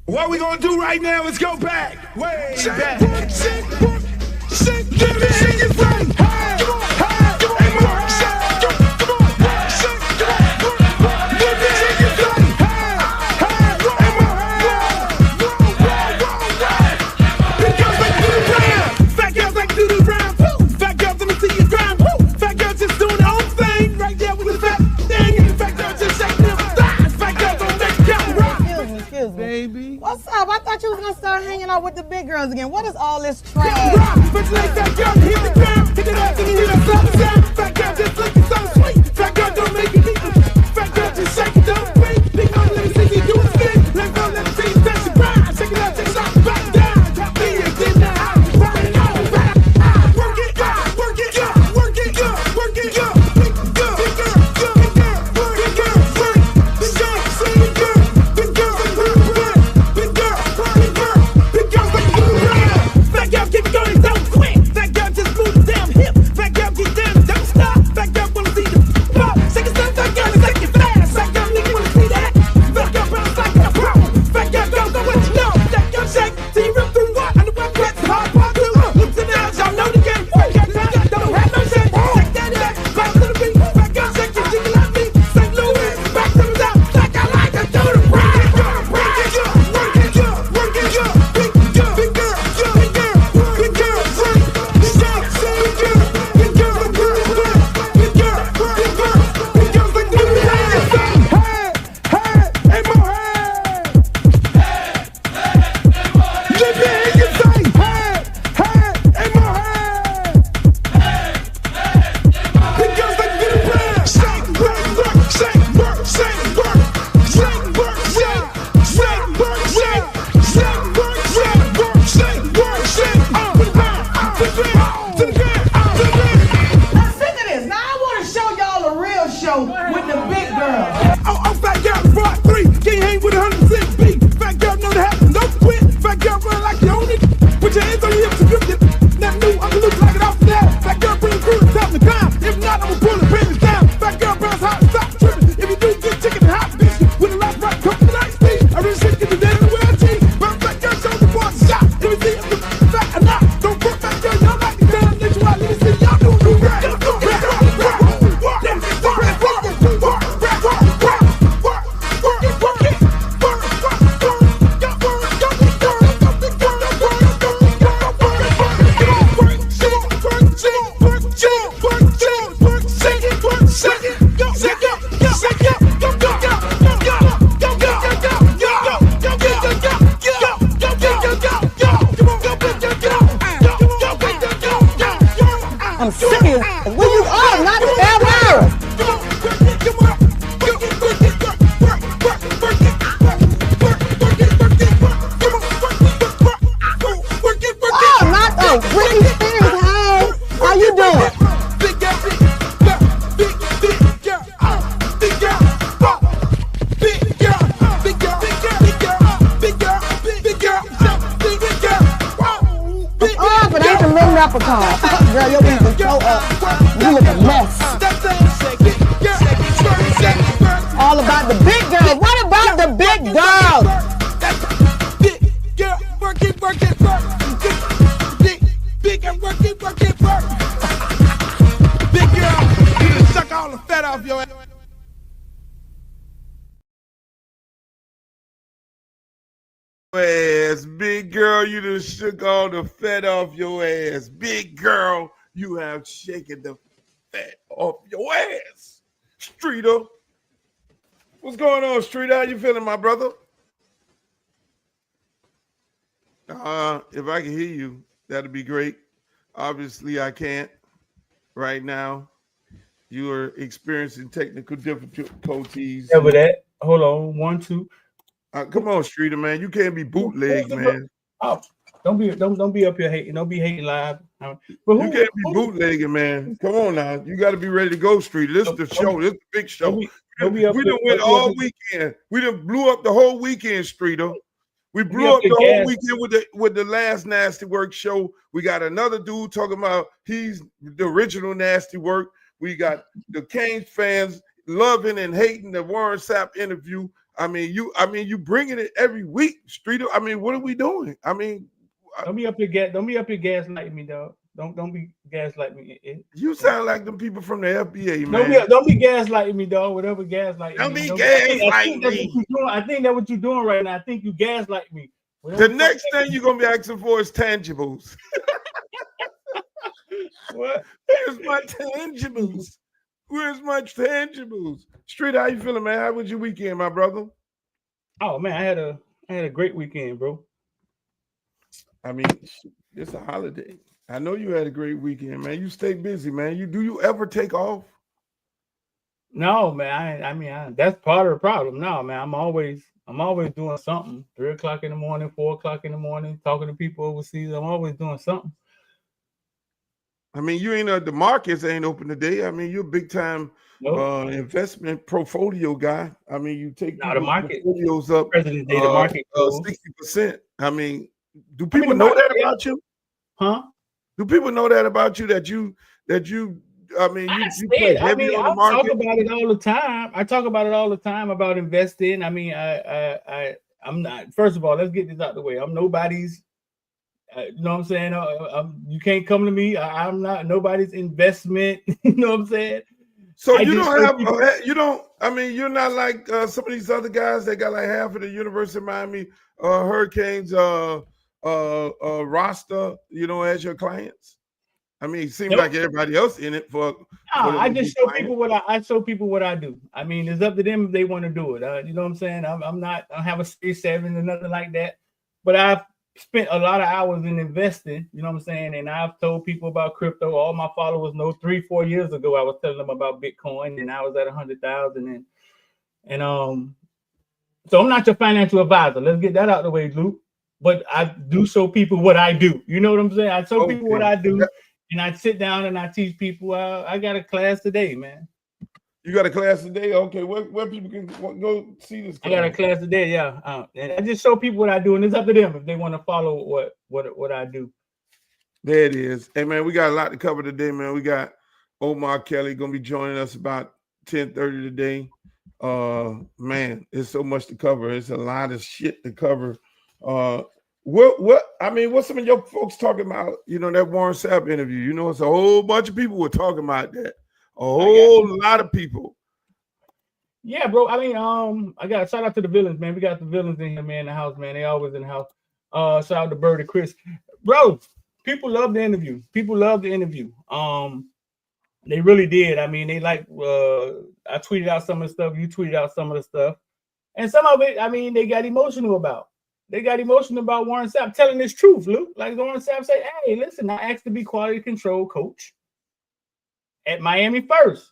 What we gonna do right now is go back, way back. Give me your friend. Hey, come on, hey, come on, come on, come on, give me your friend. Hey, because they do the round. Fat girls like do the round. Woo. Fat girls, let me see you grind. Woo. Fat girls just doing their own thing right there with the fat thing. And fat girls just shaking them thighs. Fat girls don't make count rock. Excuse me. Baby. What's up? I thought you was gonna start hanging out with the big girls again. What is all this trash? But like that girl, hit the ground, hit it up, and you hear that sound. Fat girl just looking so sweet. Fat girl don't make it equal. Fat girl just shake it, don't break. Big girl, let me see you do a spin. Let go, let me see you touch your grind. Shake it out, take it out, back down. Top me and get in the house. Burn it all back. Work it, work it, work it, work it, big girl, big girl, big girl, big girl, big girl, big girl, big girl, big girl, big girl, big girl, big girl, like you around. Fat girl, keep going, don't quit. Fat girl, just move the damn hip. Fat girl, get down, don't stop. Fat girl, wanna see the pop. Shake it, stop, fat girl, take it fast. Fat girl, nigga, wanna see that. Fat girl, bounce like a pro. Fat girl, go what you know. Fat girl, shake, see you rip through what? On the web, wet, hard, part two. Looks in the house, y'all know the game. Fat girl, don't have no shame. Shake that ass, bounce to the beat. Fat girl, shake it, jiggle like me. St. Louis, back to the top. Like I like to do the ride. Work it, work it, work it, big girl, big girl, big girl, big girl, big girl, big girl, big girl, big girl, big girl, big girl, big girl, like do the dance. Hey, more hey. Let me hear you say, hey, more hey. Big girls like do the dance. Shake, work, shake, work, shake, work, shake, work, shake, shake, work, shake, shake, work, shake, work, shake, work, shake. To the ground, to the ground, to the ground, to the ground. Now sick of this. Now I want to show y'all a real show with the big girls. Oh, fat girl, part 3. Can't hang with 106 beat. Fat girl know the happen, don't quit. Fat girl run like you own it. Put your hands on your hips and grip it. Now new, I'm gonna look like it off the that. Fat girl bring the crew to top the climb. If not, I'ma pull the panties down. Fat girl bounce hot, stop tripping. If you do get chicken and hot bitch with a lot of rock, come to the night speed. I really shit get the day in the world cheese. Bounce fat girl, show the boys a shot. Let me see if the fat or not. Don't put fat girl, y'all like the down. Let you out, let me see y'all do the rap. I'm serious. Where you are? Not ever. Oh, not the Britney Spears. Hey, how you doing? Big girl, big girl, big girl, big girl, big girl, big girl, big girl, big girl, big girl, big girl. Oh, but I ain't the little leprechaun. Girl, your wings are so up. You look a mess. All about the big girls. What about the big girls? Big girl, work it, work it, work. Big girl, work it, work it, work. Big girl, you done suck all the fat off your ass. Big girl, you done shook all the fat off your ass. Big girl, you have shaken the fat off your ass. Streter. What's going on, Streter? How you feeling, my brother? If I can hear you, that'd be great. Obviously, I can't right now. You are experiencing technical difficulties. Yeah, but that. Hold on. 1, 2. Come on, Streter, man. You can't be bootleg, man. Oh, don't be up here hating. Don't be hating live. You can't be bootlegging, man. Come on now. You got to be ready to go, Streter. This is the show. This is the big show. We done went all weekend. We done blew up the whole weekend, Streter. We blew up the whole weekend with the last Nasty Work show. We got another dude talking about he's the original Nasty Work. We got the Canes fans loving and hating the Warren Sapp interview. I mean, you bringing it every week, Streeter. I mean, what are we doing? I mean, don't be up here gaslighting me, dog. Don't be gaslighting me. You sound like them people from the FBA, man. Don't be gaslighting me, dog. Whatever gaslighting don't me. Be gaslighting me. I think that's what you're doing right now. I think you gaslight me. The next thing you're gonna be asking for is tangibles. What? Where's my tangibles? Where's my tangibles? Streeter, how you feeling, man? How was your weekend, my brother? Oh man, I had a great weekend, bro. I mean, it's a holiday. I know you had a great weekend, man. You stay busy, man. Do you ever take off? No, man. I mean, that's part of the problem. No, man. I'm always doing something. 3 o'clock in the morning, 4 o'clock in the morning, talking to people overseas. I'm always doing something. I mean, you ain't the markets ain't open today. I mean, you're a big time investment portfolio guy. I mean, you take the market portfolios up President Day, the market 60%. I mean, do people know that about you? Huh? Do people know that about you? That you I mean, you play heavy on the market? I talk about it all the time. I talk about it all the time about investing. I mean, I'm not. First of all, let's get this out the way. I'm nobody's. You know what I'm saying? You can't come to me. I'm not nobody's investment. You know what I'm saying? So you don't have. You don't. I mean, you're not like some of these other guys that got like half of the University of Miami Hurricanes roster. You know, as your clients. I mean, it seems like everybody else in it for. I just show people what I do. I mean, it's up to them if they want to do it. You know what I'm saying? I don't have a Series 7 or nothing like that. But I've spent a lot of hours in investing. You know what I'm saying? And I've told people about crypto. All my followers know 3-4 years ago I was telling them about Bitcoin, and I was at 100,000. And so I'm not your financial advisor. Let's get that out of the way, Luke. But I do show people what I do. You know what I'm saying? I show people what I do. And I sit down and I teach people. I got a class today, man. You got a class today? Okay, where people can go see this class? I got a class today, yeah. And I just show people what I do, and it's up to them if they want to follow what I do. There it is. Hey, man, we got a lot to cover today, man. We got Omar Kelly going to be joining us about 10:30 today. Man, there's so much to cover. It's a lot of shit to cover. What's some of your folks talking about, you know, that Warren Sapp interview? You know, it's a whole bunch of people were talking about that. A whole lot of people. Yeah, bro. I mean, I got shout out to the villains, man. We got the villains in here, man, in the house, man. They always in the house. Shout out to Bird and Chris. Bro, people love the interview. They really did. I mean, they like I tweeted out some of the stuff, you tweeted out some of the stuff. And some of it, I mean, they got emotional about. They got emotional about Warren Sapp telling this truth, Luke. Like Warren Sapp said, hey, listen, I asked to be quality control coach at Miami first.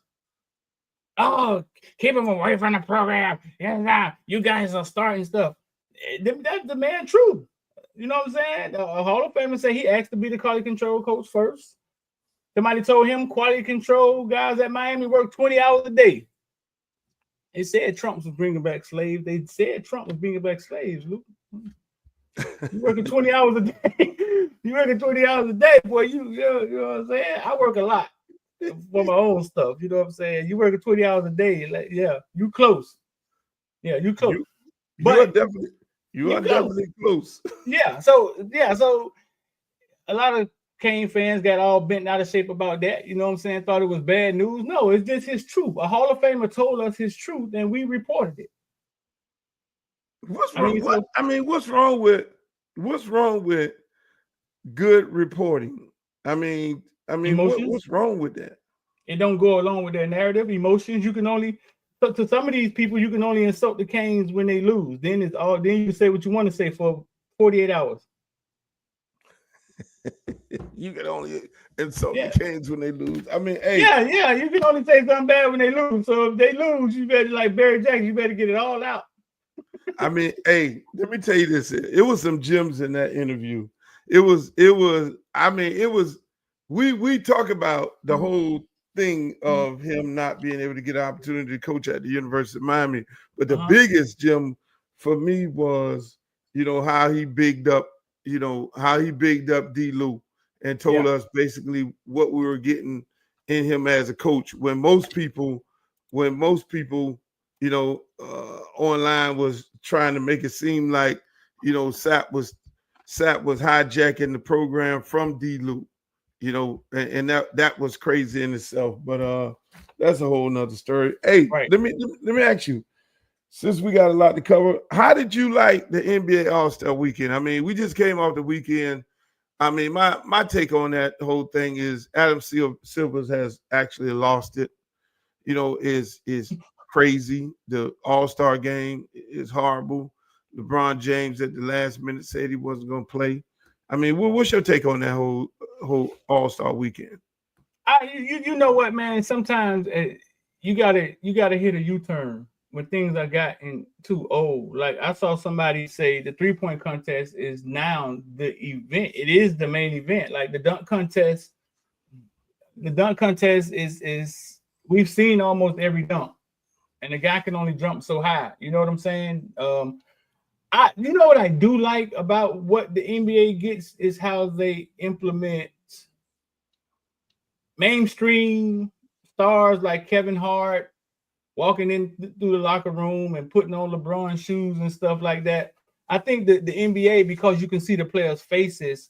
Oh, keep him away from the program. Yeah, you guys are starting stuff. That's the man truth. You know what I'm saying? A Hall of Famer said he asked to be the quality control coach first. Somebody told him quality control guys at Miami work 20 hours a day. They said Trump was bringing back slaves. They said Trump was bringing back slaves, Luke. You working 20 hours a day. You working 20 hours a day, boy. You know what I'm saying? I work a lot for my own stuff. You know what I'm saying? You working 20 hours a day. Like, yeah, you close. Yeah, you close. You are definitely close. Yeah. So a lot of Kane fans got all bent out of shape about that. You know what I'm saying? Thought it was bad news. No, it's just his truth. A Hall of Famer told us his truth, and we reported it. What's wrong with good reporting? I mean, what's wrong with that? It don't go along with their narrative. Emotions. You can only to some of these people, you can only insult the Canes when they lose. Then you say what you want to say for 48 hours. You can only insult the Canes when they lose. I mean, hey. Yeah, you can only say something bad when they lose. So if they lose, you better, like Barry Jackson, you better get it all out. I mean, hey, let me tell you this. It was some gems in that interview. We talk about the whole thing of him not being able to get an opportunity to coach at the University of Miami. But the biggest gem for me was, you know, how he bigged up D-Lou and told us basically what we were getting in him as a coach when most people online was trying to make it seem like, Sap was hijacking the program from D-Loop, and that was crazy in itself. But that's a whole nother story. Hey, Right. let me ask you, since we got a lot to cover, how did you like the NBA All-Star Weekend? I mean, we just came off the weekend. I mean, my take on that whole thing is Adam Silver has actually lost it. Is crazy. The All-Star game is horrible. LeBron James at the last minute said he wasn't going to play. I mean, what's your take on that whole All-Star weekend? You know what, man? Sometimes you gotta hit a U-turn when things are gotten too old. Like I saw somebody say the 3-point contest is now the event. It is the main event. Like the dunk contest. The dunk contest is we've seen almost every dunk, and the guy can only jump so high. You know what I'm saying? You know what I do like about what the NBA gets is how they implement mainstream stars like Kevin Hart walking in through the locker room and putting on LeBron shoes and stuff like that. I think that the NBA, because you can see the players' faces,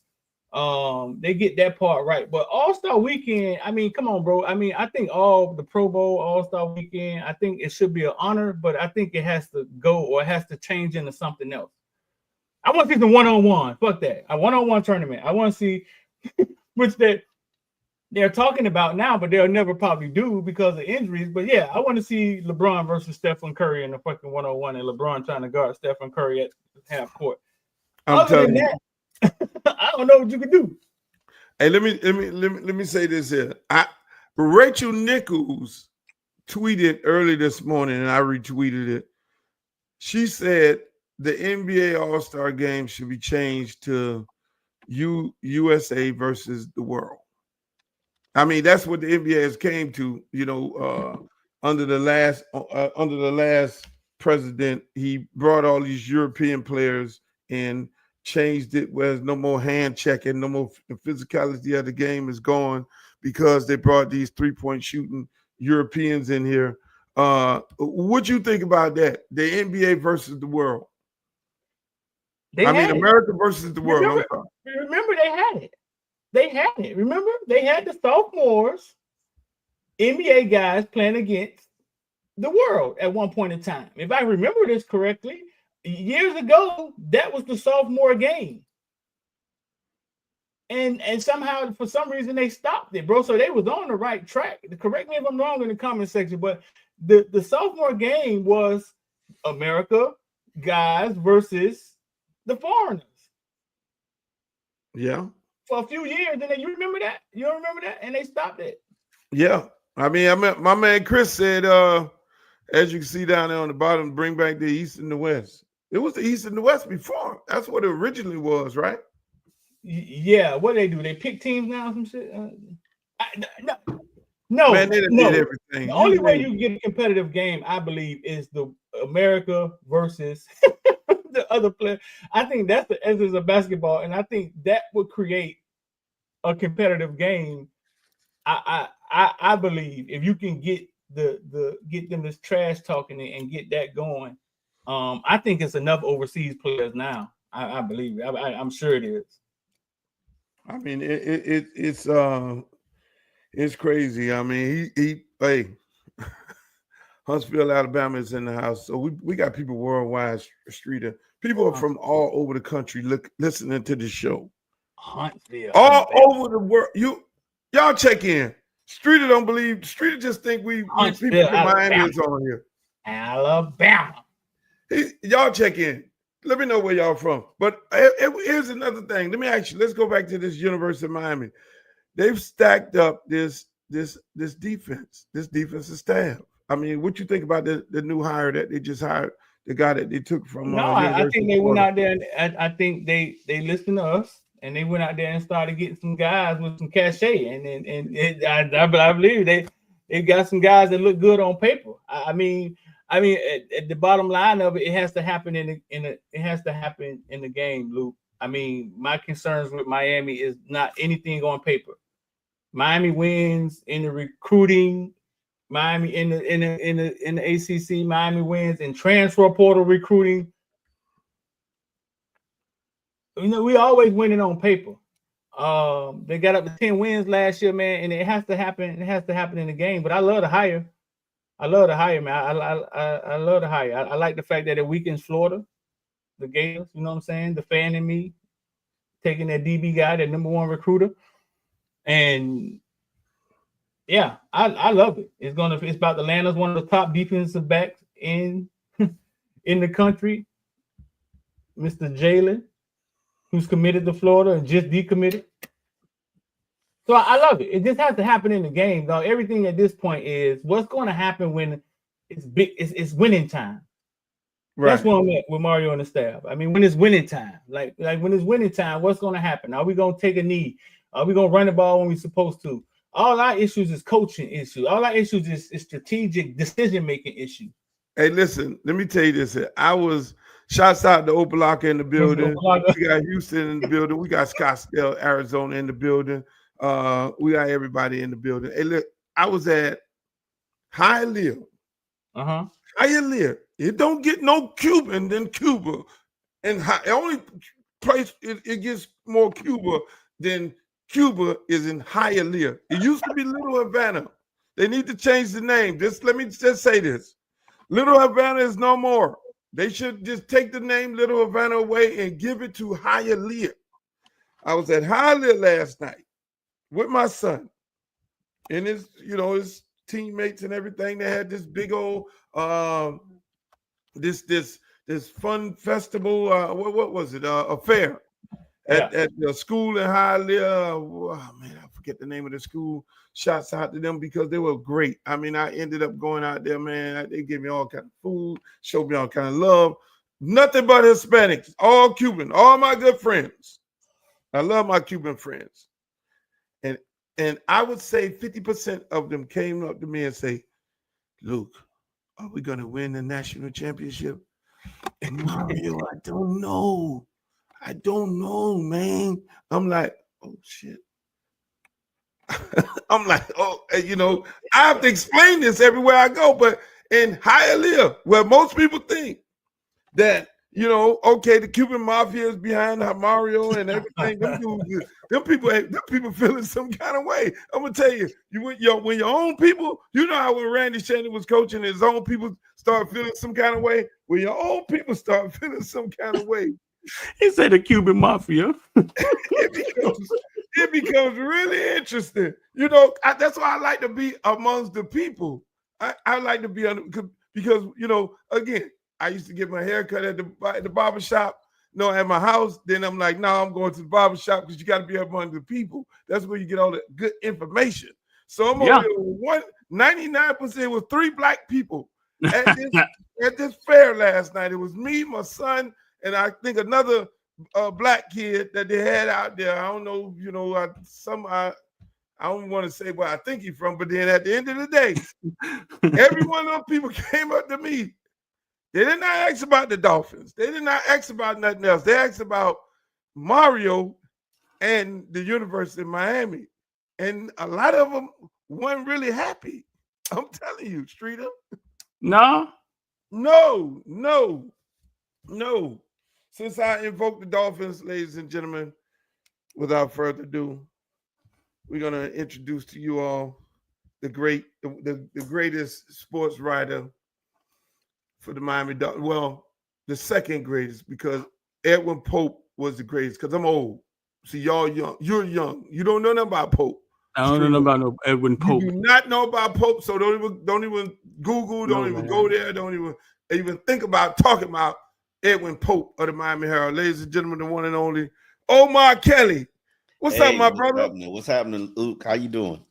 they get that part right. But All-Star Weekend, I mean, come on, bro. I mean, I think all the Pro Bowl, All-Star Weekend, I think it should be an honor, but I think it has to go or it has to change into something else. I want to see the one-on-one. Fuck that. A one-on-one tournament. I want to see, which they're talking about now, but they'll never probably do because of injuries. But yeah, I want to see LeBron versus Stephen Curry in the fucking one-on-one, and LeBron trying to guard Stephen Curry at half court. Other than that, I don't know what you could do. Hey, let me say this here. Rachel Nichols tweeted early this morning, and I retweeted it. She said the NBA All-Star Game should be changed to USA versus the world. I mean, that's what the NBA has came to. Under the last president, he brought all these European players and changed it where there's no more hand checking, no more. The physicality of the game is gone because they brought these 3-point shooting Europeans in here. What you think about that? The NBA versus the world. America versus the world. Remember, they had it. They had it. Remember, they had the sophomores, NBA guys playing against the world at one point in time. If I remember this correctly, years ago, that was the sophomore game. And somehow, for some reason, they stopped it, bro. So they was on the right track. Correct me if I'm wrong in the comment section, but the sophomore game was America guys versus the foreigners. Yeah. For a few years, and then you remember that? You don't remember that? And they stopped it. Yeah. I mean, my man Chris said, as you can see down there on the bottom, bring back the East and the West. It was the East and the West before. That's what it originally was, right? Yeah. What do? They pick teams now, some shit? No. Man, they did everything. The only way you get a competitive game, I believe, is the America versus the other player. I think that's the essence of basketball, and I think that would create a competitive game. I believe if you can get get them this trash talking and get that going, I think it's enough overseas players now. I believe it. I'm sure it is. I mean, it's crazy. I mean, hey, Huntsville, Alabama is in the house, so we got people worldwide. Streter, people are from all over the country listening to the show. Huntsville, all over the world. Y'all check in. Streter don't believe. Streter just think we people from Miami is on here. Alabama. Y'all check in. Let me know where y'all from. But here's another thing. Let me ask you. Let's go back to this University of Miami. They've stacked up this defense, this defensive staff. I mean, what you think about the new hire that they just hired, the guy that they took from? No, I think they went out there and I think they listened to us and they went out there and started getting some guys with some cachet, and I believe they got some guys that look good on paper. I mean, at the bottom line of it, it has to happen in the game, Luke. I mean, my concerns with Miami is not anything on paper. Miami wins in the recruiting Miami in the ACC. Miami wins in transfer portal recruiting. You know, we always winning on paper. They got up to 10 wins last year, man, and it has to happen. It has to happen in the game. But I love the hire. I love the hire, man. I love the hire. I like the fact that it weakens Florida, the Gators. You know what I'm saying? The fan in me taking that DB guy, that number one recruiter, and yeah, I love it. It's about to land us one of the top defensive backs in the country, Mr. Jalen, who's committed to Florida and just decommitted. So I love it. It just has to happen in the game, though. Everything at this point is what's going to happen when it's big. It's winning time. Right. That's where I'm at with Mario and the staff. I mean, when it's winning time, like when it's winning time, what's going to happen? Are we going to take a knee? Are we going to run the ball when we're supposed to? All our issues is coaching issues. All our issues is strategic decision-making issues. Hey, listen, let me tell you this. Shouts out to Opalaka in the building. We got Houston in the building. We got Scottsdale, Arizona in the building. We got everybody in the building. Hey, look, I was at Hialeah. Hialeah. It don't get no Cuban than Cuba. And the only place it gets more Cuba than Cuba is in Hialeah. It used to be Little Havana. They need to change the name. Let me say this. Little Havana is no more. They should just take the name Little Havana away and give it to Hialeah. I was at Hialeah last night with my son and his teammates and everything. They had this big old this fun festival. What was it? A fair at the school in Hialeah. Oh man, I forget the name of the school. Shouts out to them because they were great. I mean, I ended up going out there, man. They gave me all kind of food, showed me all kind of love. Nothing but Hispanics, all Cuban, all my good friends. I love my Cuban friends. And I would say 50% of them came up to me and say, Luke, are we going to win the national championship? And Mario, I don't know. I don't know, man. I'm like, oh, shit. I'm like, oh, I have to explain this everywhere I go. But in Hialeah, where most people think that, okay, the Cuban mafia is behind Mario and everything, them people feeling some kind of way. I'm gonna tell you, when your own people, how when Randy Shannon was coaching, his own people start feeling some kind of way. When your own people start feeling some kind of way, he said the Cuban mafia. It becomes really interesting. That's why I like to be amongst the people. I like to be because again, I used to get my hair cut at the barbershop, at my house. Then I'm like, no, I'm going to the barbershop because you got to be among the people. That's where you get all the good information. So I'm over there 99% with 3 black people at this fair last night. It was me, my son, and I think another black kid that they had out there. I don't know, I don't want to say where I think he's from, but then at the end of the day, every one of those people came up to me. They did not ask about the Dolphins. They did not ask about nothing else. They asked about Mario and the University of Miami. And a lot of them weren't really happy. I'm telling you, Streter. No. Since I invoked the Dolphins, ladies and gentlemen, without further ado, we're going to introduce to you all the greatest sports writer for the Miami Dolphins. Well, the second greatest, because Edwin Pope was the greatest, because I'm old. See, y'all young. You're young. You don't know nothing about Pope. I don't know about no Edwin Pope. You do not know about Pope, so don't even Google, don't even go there, don't even think about talking about Edwin Pope of the Miami Herald. Ladies and gentlemen, the one and only Omar Kelly. What's up, my brother? What's happening, Luke? How you doing?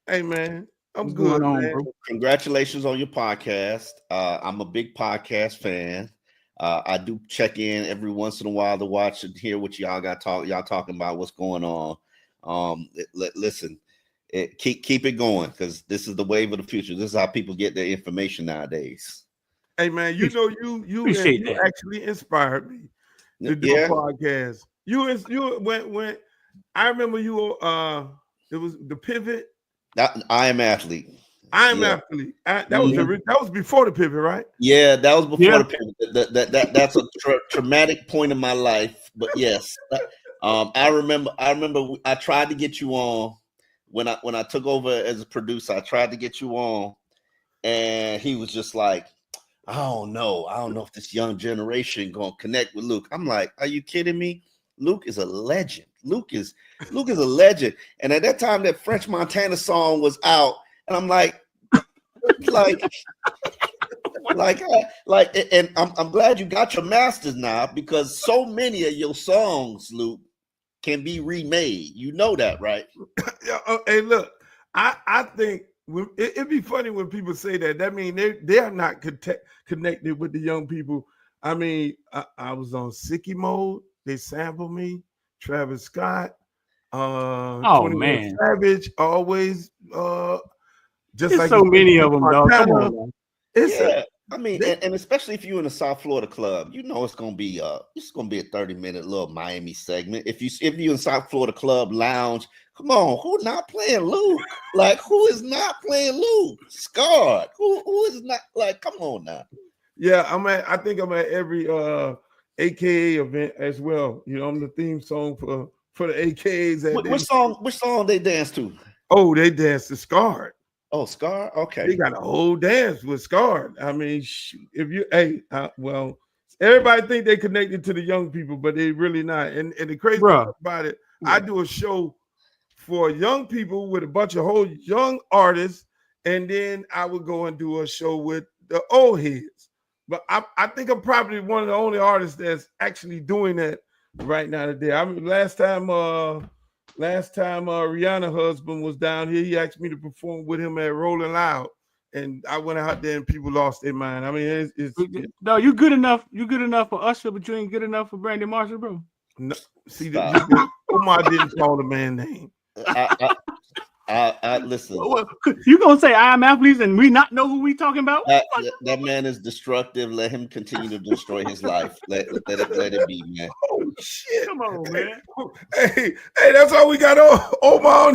Hey, man. I'm good, man. Bro? Congratulations on your podcast. I'm a big podcast fan. I do check in every once in a while to watch and hear what y'all talking about, what's going on. Listen, keep it going, because this is the wave of the future. This is how people get their information nowadays. Hey, man, you actually inspired me to do a podcast. When I remember you. It was the Pivot. I Am Athlete. I'm Yeah. athlete. That was before the pivot, right? Yeah, that was before Yeah. the pivot. That's a traumatic point in my life. But yes, I remember I tried to get you on when I took over as a producer. I tried to get you on, and he was just like, I don't know if this young generation gonna connect with Luke. I'm like, are you kidding me? Luke is a legend. Luke is a legend. And at that time, that French Montana song was out, and I'm like, and I'm glad you got your masters now, because so many of your songs, Luke, can be remade. You know that, right? Yeah. Hey, look, I think it'd be funny when people say that. That means they are not connected with the young people. I mean, I was on Sicky Mode. They sampled me. Travis Scott. 21 Savage. Always. Just There's like so many of them, dog. Come Montana. on, man. I mean, and especially if you're in a South Florida club, you know it's gonna be a 30-minute little Miami segment. If you're in South Florida club lounge, come on, who not playing Luke? Like, who is not playing Luke? Scarred. Who is not, like, come on now. Yeah, I think I'm at every AKA event as well. You know, I'm the theme song for the AKAs. Which song they dance to? Oh, they dance to Scarred. Oh, Scar. Okay, they got a whole dance with Scarred. I mean, if you well, everybody think they connected to the young people, but they really not. And the crazy thing about it, I do a show for young people with a bunch of whole young artists, and then I would go and do a show with the old heads. But I think I'm probably one of the only artists that's actually doing that right now today. I mean, last time Rihanna's husband was down here, he asked me to perform with him at Rolling Loud, and I went out there and people lost their mind. I mean, no, you good enough. You good enough for Usher, but you ain't good enough for Brandon Marshall, bro. No, see, Omar didn't call the man name. I listen. You gonna say I am athletes and we not know who we talking about? That man is destructive. Let him continue to destroy his life. Let it be, man. Oh shit! Come on, man. Hey, that's all we got. Omar.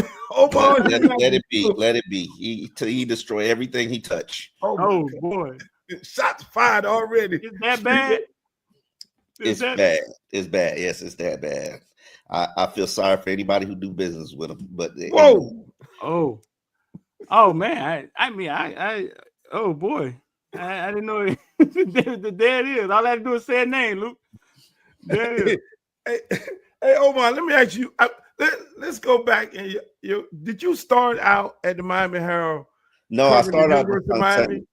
Let it be. Let it be. He destroy everything he touch. Oh boy! Shots fired already. Is that bad? It's bad. It's bad. Yes, it's that bad. I feel sorry for anybody who do business with him. But oh man! I oh boy! I didn't know it. There it is. All I had to do is say a name, Luke. There it is. Hey, Omar, let me ask you. Let's go back. And did you start out at the Miami Herald? No, I started out at Miami.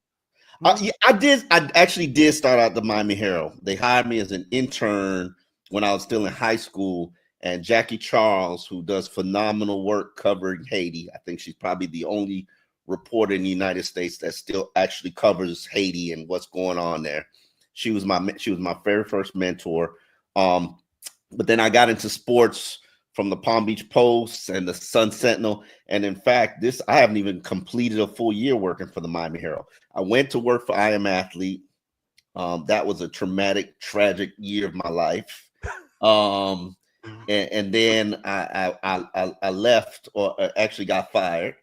I did. I actually did start out the Miami Herald. They hired me as an intern when I was still in high school. And Jackie Charles, who does phenomenal work covering Haiti, I think she's probably the only reporter in the United States that still actually covers Haiti and what's going on there. She was my very first mentor. But then I got into sports from the Palm Beach Post and the Sun Sentinel. And in fact, I haven't even completed a full year working for the Miami Herald. I went to work for I Am Athlete. That was a traumatic, tragic year of my life. And then I left, or actually got fired,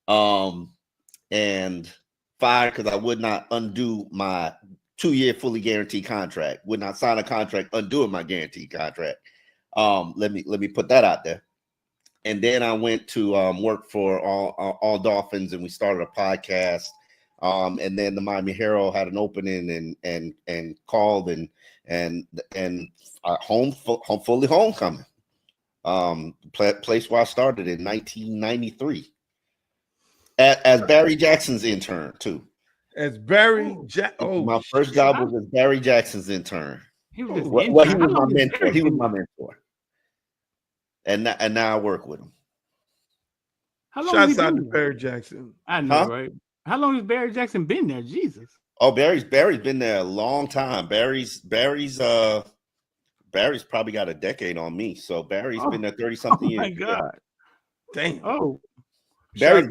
and fired because I would not undo my 2-year fully guaranteed contract. Would not sign a contract undoing my guaranteed contract. Let me put that out there. And then I went to work for All Dolphins, and we started a podcast. And then the Miami Herald had an opening and called and fully homecoming. Place where I started in 1993 as Barry Jackson's intern too. As Barry my first job was as Barry Jackson's intern. He was my mentor. He was my mentor. And now I work with him. How long Shouts out to Barry Jackson. I know, right? How long has Barry Jackson been there? Jesus. Oh, Barry's been there a long time. Barry's probably got a decade on me. So Barry's been there 30-something years. Oh my God. Damn. Oh. Barry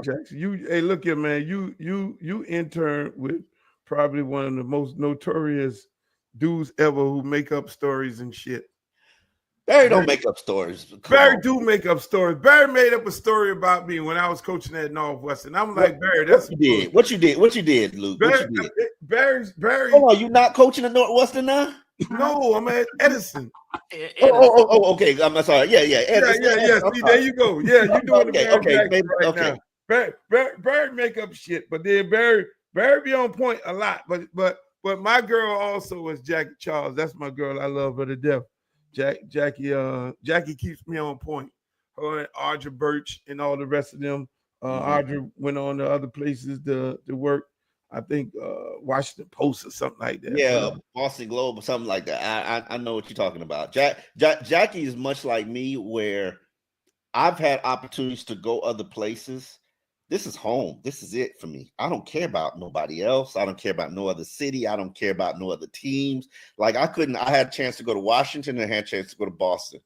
Jackson. Hey, look here, man. You interned with probably one of the most notorious dudes ever who make up stories and shit. Barry don't make up stories. Barry do make up stories. Barry made up a story about me when I was coaching at Northwestern. I'm like, Barry, that's what you did, Luke. Barry, what you did. Barry. Hold on, you not coaching at Northwestern now? No, I'm at Edison. Okay. I'm sorry. Yeah. Edison. Yeah. See, there you go. Yeah, you doing the Barry right now. Barry make up shit, but then Barry be on point a lot. But my girl also is Jackie Charles. That's my girl. I love her to death. Jackie keeps me on point. Her and Audra Birch and all the rest of them. Audra went on to other places to work. I think Washington Post or something like that. Yeah, Boston Globe or something like that. I know what you're talking about. Jackie is much like me, where I've had opportunities to go other places. This is home. This is it for me. I don't care about nobody else. I don't care about no other city. I don't care about no other teams. Like I had a chance to go to Washington and I had a chance to go to Boston.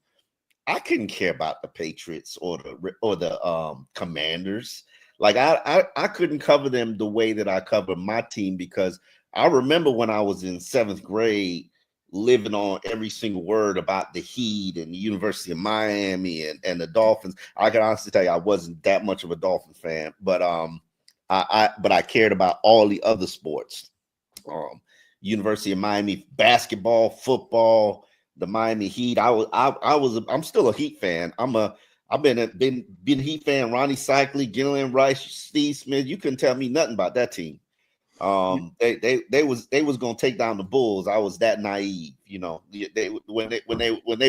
I couldn't care about the Patriots or the Commanders. Like I couldn't cover them the way that I cover my team, because I remember when I was in 7th grade living on every single word about the Heat and the University of Miami and the Dolphins. I can honestly tell you I wasn't that much of a Dolphin fan, but I cared about all the other sports. University of Miami basketball, football, the Miami Heat. I'm still a Heat fan. I've been a Heat fan. Ronnie Cycli, Gillian Rice, Steve Smith. You couldn't tell me nothing about that team. They was gonna take down the Bulls. I was that naive, you know. When they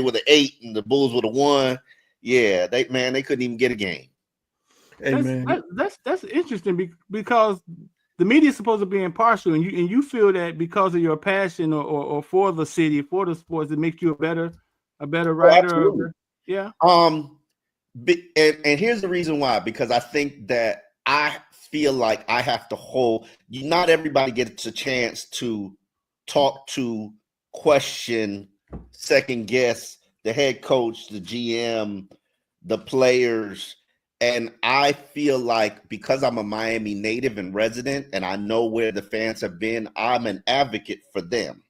were the 8 and the Bulls were the 1, yeah, they couldn't even get a game. That's interesting because the media is supposed to be impartial, and you feel that because of your passion or for the city, for the sports, it makes you a better writer. Yeah. And here's the reason why, because I think that I feel like I have to not everybody gets a chance to talk to, question, second guess the head coach, the GM, the players. And I feel like because I'm a Miami native and resident and I know where the fans have been, I'm an advocate for them.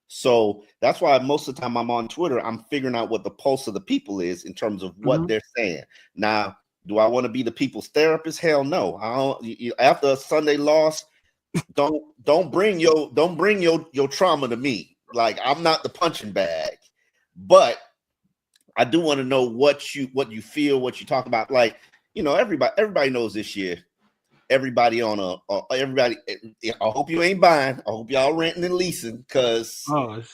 So that's why most of the time I'm on Twitter, I'm figuring out what the pulse of the people is in terms of what they're saying. Now, do I want to be the people's therapist? Hell no. I don't. After a Sunday loss, don't bring your trauma to me. Like, I'm not the punching bag, but I do want to know what you feel, what you talk about. Like, you know, everybody knows this year. Everybody I hope you ain't buying. I hope y'all renting and leasing, because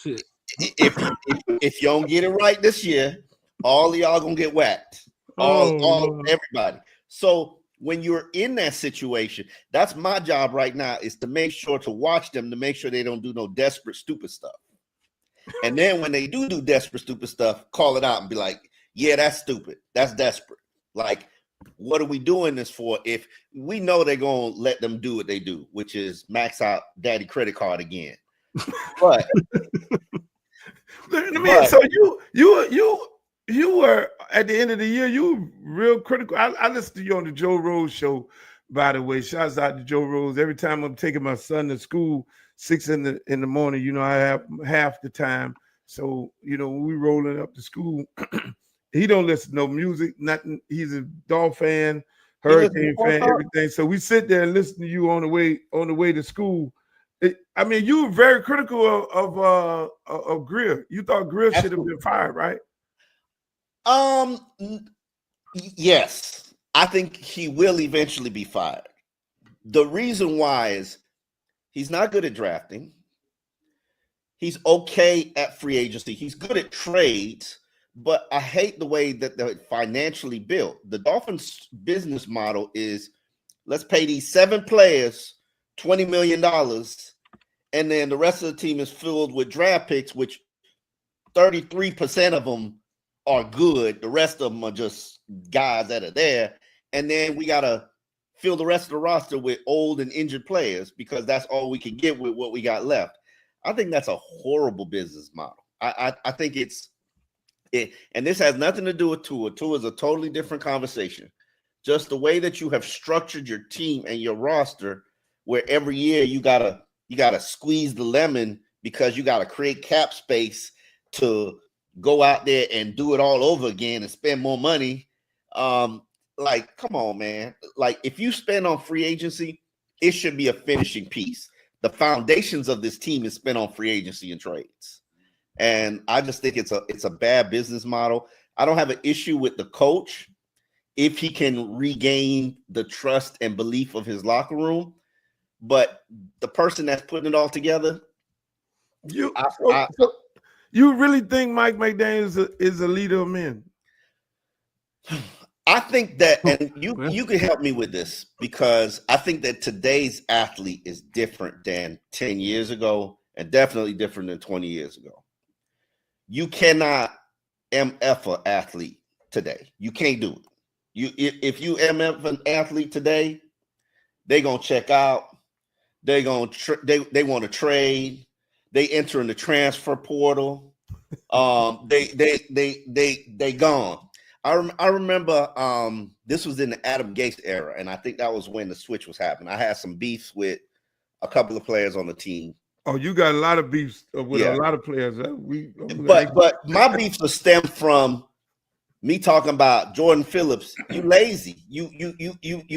shit. If you don't get it right this year, all of y'all gonna get whacked. Everybody. So when you're in that situation, that's my job right now, is to make sure to watch them, to make sure they don't do no desperate, stupid stuff. And then when they do desperate, stupid stuff, call it out and be like, yeah, that's stupid. That's desperate. Like, what are we doing this for? If we know they're going to let them do what they do, which is max out daddy credit card again. But so you were at the end of the year, you were real critical. I listened to you on the Joe Rose show, by the way. Shouts out to Joe Rose. Every time I'm taking my son to school, 6 in the morning, you know, I have half the time. So, you know, when we rolling up to school, he don't listen to no music, nothing. He's a Dolphin fan, Hurricane fan, everything. So we sit there and listen to you on the way to school. I mean, you were very critical of Greer. You thought Greer should have been fired, right? Yes, I think he will eventually be fired. The reason why is he's not good at drafting. He's okay at free agency. He's good at trades, but I hate the way that they're financially built. The Dolphins' business model is, let's pay these 7 players $20 million, and then the rest of the team is filled with draft picks, which 33% of them are good. The rest of them are just guys that are there. And then we got to fill the rest of the roster with old and injured players, because that's all we can get with what we got left. I think that's a horrible business model. I think and this has nothing to do with Tua. Tua is a totally different conversation. Just the way that you have structured your team and your roster, where every year you gotta squeeze the lemon because you gotta create cap space to go out there and do it all over again and spend more money. Like, come on, man. Like, if you spend on free agency, it should be a finishing piece. The foundations of this team is spent on free agency and trades. And I just think it's a bad business model. I don't have an issue with the coach if he can regain the trust and belief of his locker room. But the person that's putting it all together, you really think Mike McDaniel is a leader of men? I think that, and you can help me with this, because I think that today's athlete is different than 10 years ago and definitely different than 20 years ago. You cannot MF an athlete today. You can't do it. If you MF an athlete today, they're gonna check out. They're gonna they want to trade. They enter in the transfer portal. They gone. I remember this was in the Adam Gase era, and I think that was when the switch was happening. I had some beefs with a couple of players on the team. Oh, you got a lot of beefs with a lot of players. But my beefs will stem from me talking about Jordan Phillips. You lazy. You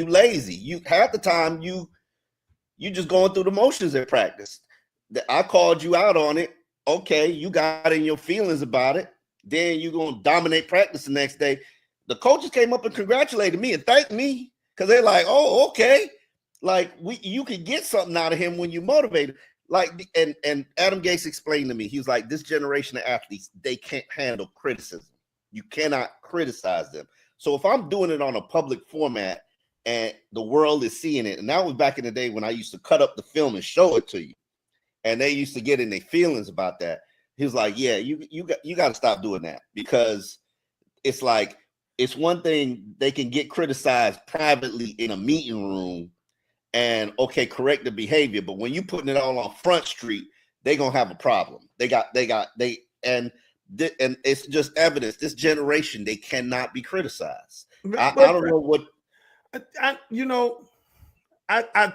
lazy. You half the time you just going through the motions at practice. I called you out on it. Okay, you got in your feelings about it. Then you're going to dominate practice the next day. The coaches came up and congratulated me and thanked me because they're like, oh, okay. Like, you could get something out of him when you motivated. Like, and Adam Gase explained to me, he was like, this generation of athletes, they can't handle criticism. You cannot criticize them. So if I'm doing it on a public format and the world is seeing it, and that was back in the day when I used to cut up the film and show it to you, and they used to get in their feelings about that. He was like, yeah, you got to stop doing that, because it's like, it's one thing they can get criticized privately in a meeting room and okay, correct the behavior. But when you putting it all on Front Street, they're going to have a problem. And it's just evidence. This generation, they cannot be criticized. I don't know what. I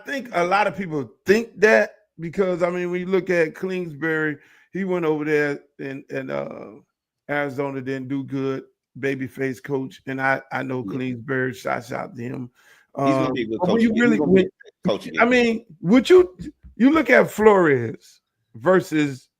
think a lot of people think that, because I mean, when you look at Kingsbury, he went over there and Arizona didn't do good, babyface coach, and I know Kingsbury, shouts out to him. He's gonna be a good coach. I mean, would you look at Flores versus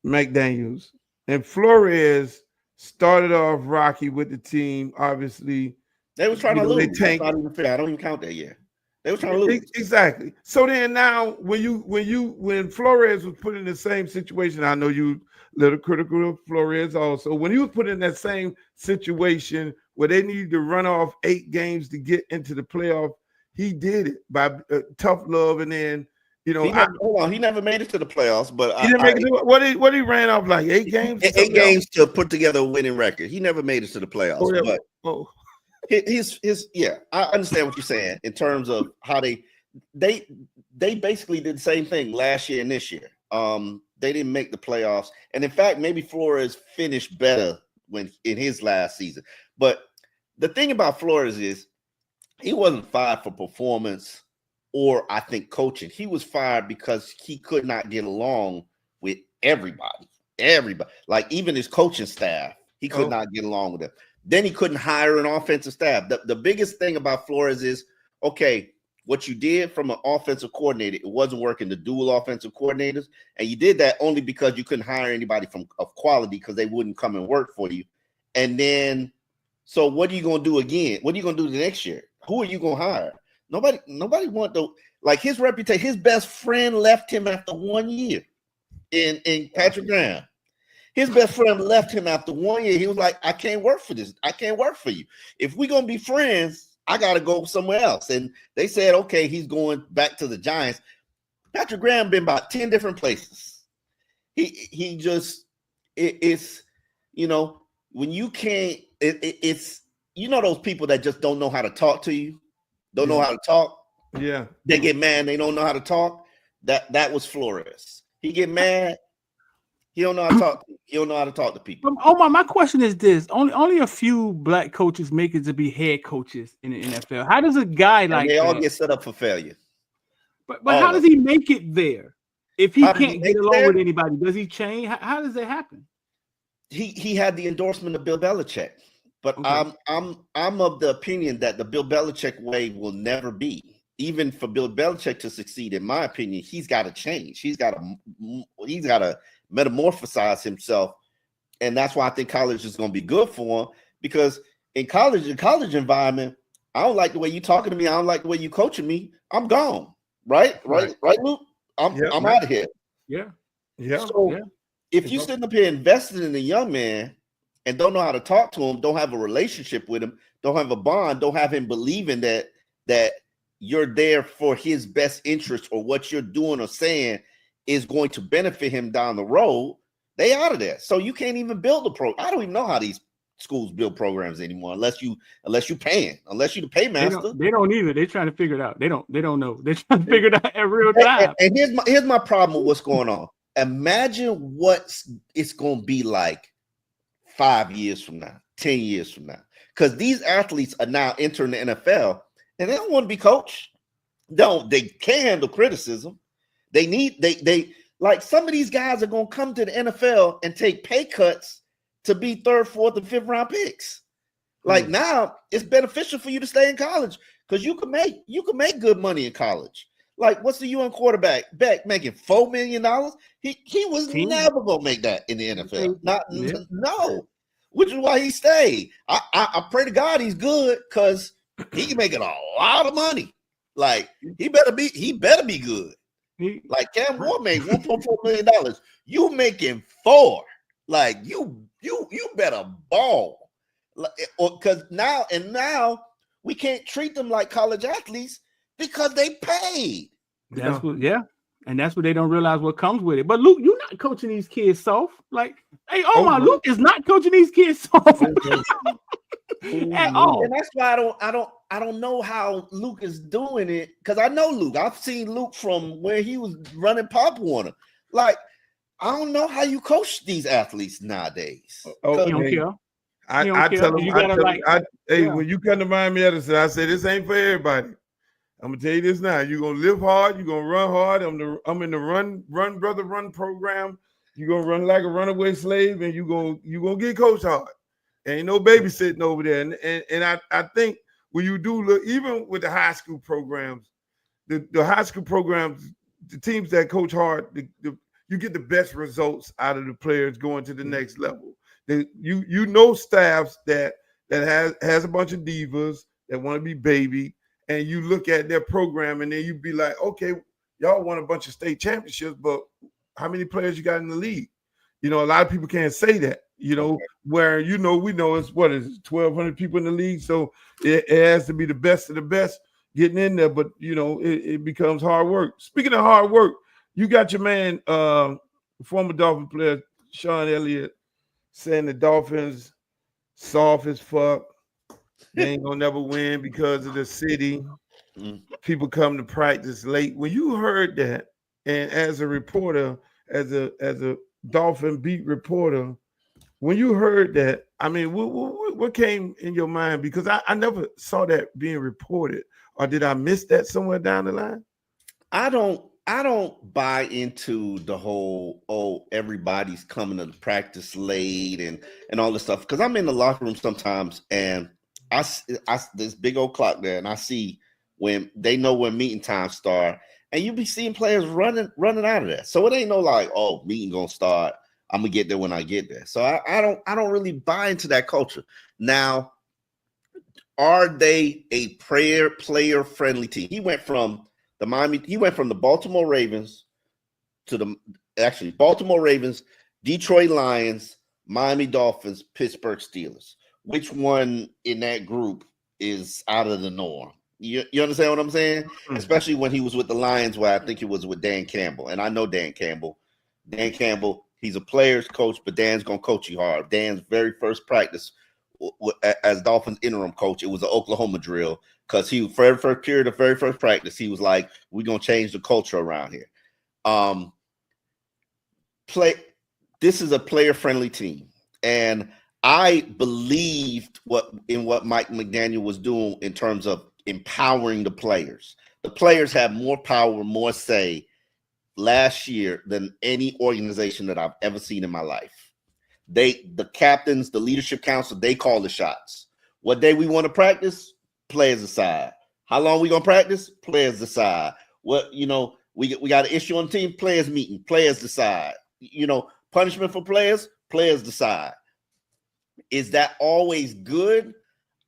McDaniels, and Flores started off rocky with the team. Obviously, they was trying to lose. I don't even count that year. They were trying to lose. Exactly. So then now, when Flores was put in the same situation, I know you a little critical of Flores also. When he was put in that same situation where they needed to run off 8 games to get into the playoff, he did it by tough love, and then he never made it to the playoffs. But he didn't make it. What he ran off like 8 games? 8 games to put together a winning record. He never made it to the playoffs. I understand what you're saying in terms of how they basically did the same thing last year and this year. They didn't make the playoffs, and in fact, maybe Flores finished better when in his last season. But the thing about Flores is he wasn't fired for performance or I think coaching. He was fired because he could not get along with everybody. Like even his coaching staff, he could not get along with them. Then he couldn't hire an offensive staff. The biggest thing about Flores is, okay, what you did from an offensive coordinator, it wasn't working, the dual offensive coordinators. And you did that only because you couldn't hire anybody of quality because they wouldn't come and work for you. And then, so what are you going to do again? What are you going to do the next year? Who are you going to hire? Nobody want to, like his reputation, his best friend left him after 1 year in Patrick Graham. His best friend left him after 1 year. He was like, I can't work for this. I can't work for you. If we're going to be friends, I got to go somewhere else. And they said, okay, he's going back to the Giants. Patrick Graham been about 10 different places. He just, it's, when you can't, it's, those people that just don't know how to talk to you, don't know how to talk. Yeah. They get mad. They don't know how to talk. That was Flores. He get mad. He don't know how to talk. He don't know how to talk to people. Omar, my question is this: only a few black coaches make it to be head coaches in the NFL. How does a guy like they all get set up for failure? But how does he make it there? If he can't get along with anybody, does he change? How does that happen? he had the endorsement of Bill Belichick. But Okay. I'm of the opinion that the Bill Belichick way will never be. Even for Bill Belichick to succeed, in my opinion, he's got to change. He's got to metamorphosize himself, and that's why I think college is going to be good for him. Because in college environment, I don't like the way you talking to me. I don't like the way you coaching me. I'm gone. Right, Luke. I'm out of here. Yeah. So if you sitting up here invested in a young man and don't know how to talk to him, don't have a relationship with him, don't have a bond, don't have him believing that you're there for his best interest or what you're doing or saying is going to benefit him down the road, they out of there. So you can't even build a program. I don't even know how these schools build programs anymore unless you paying, unless you the paymaster. They don't either. They're trying to figure it out. They don't know. They're trying to figure it out in real time. And here's my problem with what's going on. Imagine what it's going to be like 5 years from now, 10 years from now, because these athletes are now entering the NFL and they don't want to be coached. They can't handle criticism. They like some of these guys are going to come to the NFL and take pay cuts to be 3rd, 4th, and 5th round picks. Like now, it's beneficial for you to stay in college because you can make good money in college. Like, what's the UN quarterback back making $4 million? He was never gonna make that in the NFL. No, which is why he stayed. I pray to God he's good because he can make it a lot of money. Like he better be good. Like Cam Ward made $1.4 million. You making $4. Like you better ball. Because now we can't treat them like college athletes because they paid. That's what they don't realize what comes with it. But Luke, you're not coaching these kids soft. Like, hey, Omar, Luke is not coaching these kids soft at all. And that's why I don't know how Luke is doing it because I know Luke. I've seen Luke from where he was running Pop Warner. Like, I don't know how you coach these athletes nowadays. You don't care. I tell them, when you come to Miami Edison, I say this ain't for everybody. I'm gonna tell you this now. You're gonna live hard. You're gonna run hard. I'm in the run program. You're gonna run like a runaway slave, and you gonna get coached hard. Ain't no babysitting over there. And I think when you do look, even with the high school programs, the high school programs, the teams that coach hard, you get the best results out of the players going to the next level. You know staffs that has a bunch of divas that want to be baby. And you look at their program and then you be like, okay, y'all won a bunch of state championships, but how many players you got in the league? You know, a lot of people can't say that, where, we know it's 1,200 people in the league. So it has to be the best of the best getting in there, but it becomes hard work. Speaking of hard work, you got your man, former Dolphin player, Sean Elliott, saying the Dolphins soft as fuck. They ain't gonna never win because of the city. People come to practice late. When you heard that, and as a reporter, as a Dolphin beat reporter, when you heard that, I mean, what came in your mind? Because I never saw that being reported, or did I miss that somewhere down the line? I don't buy into the whole everybody's coming to practice late and all this stuff because I'm in the locker room sometimes and I this big old clock there, and I see when they know when meeting times start, and you be seeing players running out of there. So it ain't no like, oh, meeting gonna start. I'm gonna get there when I get there. So I don't really buy into that culture. Now, are they a player friendly team? He went from the Baltimore Ravens to Baltimore Ravens, Detroit Lions, Miami Dolphins, Pittsburgh Steelers. Which one in that group is out of the norm? You understand what I'm saying? Mm-hmm. Especially when he was with the Lions, where I think he was with Dan Campbell. And I know Dan Campbell. Dan Campbell, he's a player's coach, but Dan's going to coach you hard. Dan's very first practice as Dolphins interim coach, it was an Oklahoma drill because he, for the first period of very first practice, he was like, we're going to change the culture around here. This is a player-friendly team. And I believed what Mike McDaniel was doing in terms of empowering the players. The players have more power, more say last year than any organization that I've ever seen in my life. The captains, the leadership council, they call the shots. What day we want to practice, players decide. How long we gonna practice, players decide. What we got an issue on the team, players meeting, players decide. Punishment for players, players decide. Is that always good?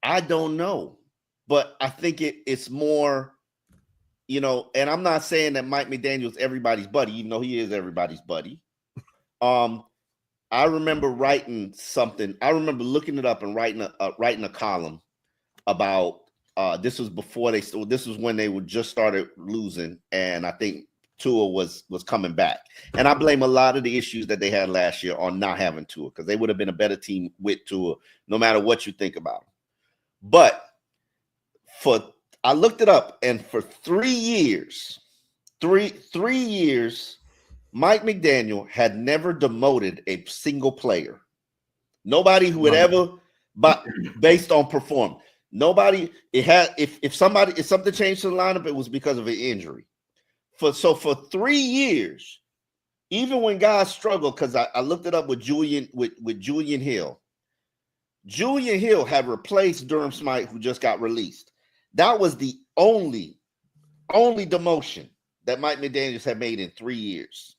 I don't know, but I think it's more. And I'm not saying that Mike McDaniel's everybody's buddy, even though he is everybody's buddy. I remember writing something. I remember looking it up and writing a column about this was before this was when they would just started losing, and I think Tua was coming back. And I blame a lot of the issues that they had last year on not having Tua, because they would have been a better team with Tua, no matter what you think about him. But I looked it up, and for 3 years, three years, Mike McDaniel had never demoted a single player. Nobody who would ever, but based on performance. Nobody. It had if something changed to the lineup, it was because of an injury. For 3 years, even when guys struggled, because I looked it up with Julian Hill. Julian Hill had replaced Durham Smythe, who just got released. That was the only demotion that Mike McDaniels had made in 3 years.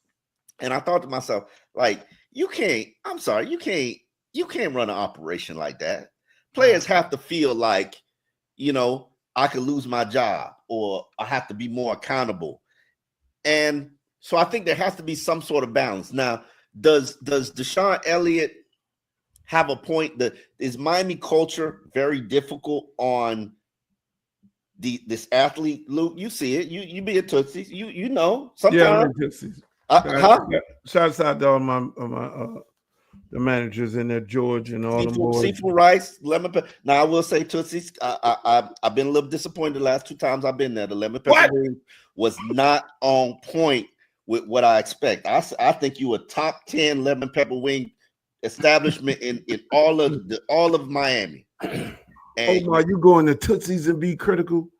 And I thought to myself, like, you can't run an operation like that. Players have to feel like, I could lose my job, or I have to be more accountable. And so I think there has to be some sort of balance. Now, does Deshaun Elliott have a point? Is Miami culture very difficult on this athlete? Luke, you see it. You be a Tootsie. You know sometimes. Yeah, Tootsies. Shouts out to all my the managers in there, George and all them boys. Seafood rice, lemon pepper. Now I will say, Tootsies, I've been a little disappointed the last 2 times I've been there. The lemon pepper wing was not on point with what I expect. I think you a top 10 lemon pepper wing establishment in all of Miami. And Omar, you going to Tootsies and be critical?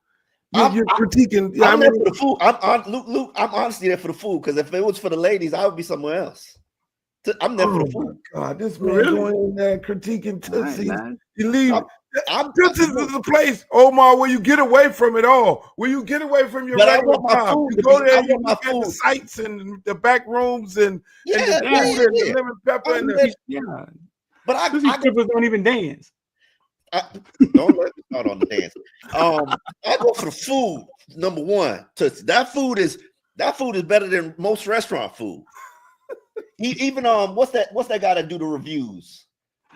You're critiquing. I'm there for the food. Luke, I'm honestly there for the food, because if it was for the ladies, I would be somewhere else. I'm there for the food. God, this man going in there critiquing Tootsies. You leave. Tootsies is the place, Omar, where you get away from it all. Where you get away from your regular job. You go there, you look at the sights and the back rooms and the lemon pepper and the. But Tootsies strippers don't even dance. Don't let me start on the dance. I go for the food. Number one, Tootsie. That food is better than most restaurant food. Even what's that guy that do the reviews?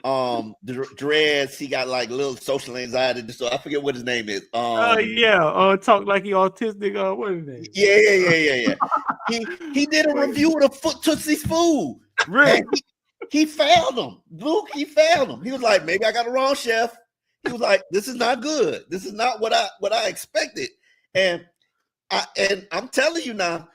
The Dreads. He got like a little social anxiety. So I forget what his name is. Talk like he autistic. What is his name? Yeah. He did a review of the Tootsie's food. Really? He failed him. Luke, he failed him. He was like, maybe I got the wrong chef. He was like, this is not good. This is not what I expected. And I'm telling you now,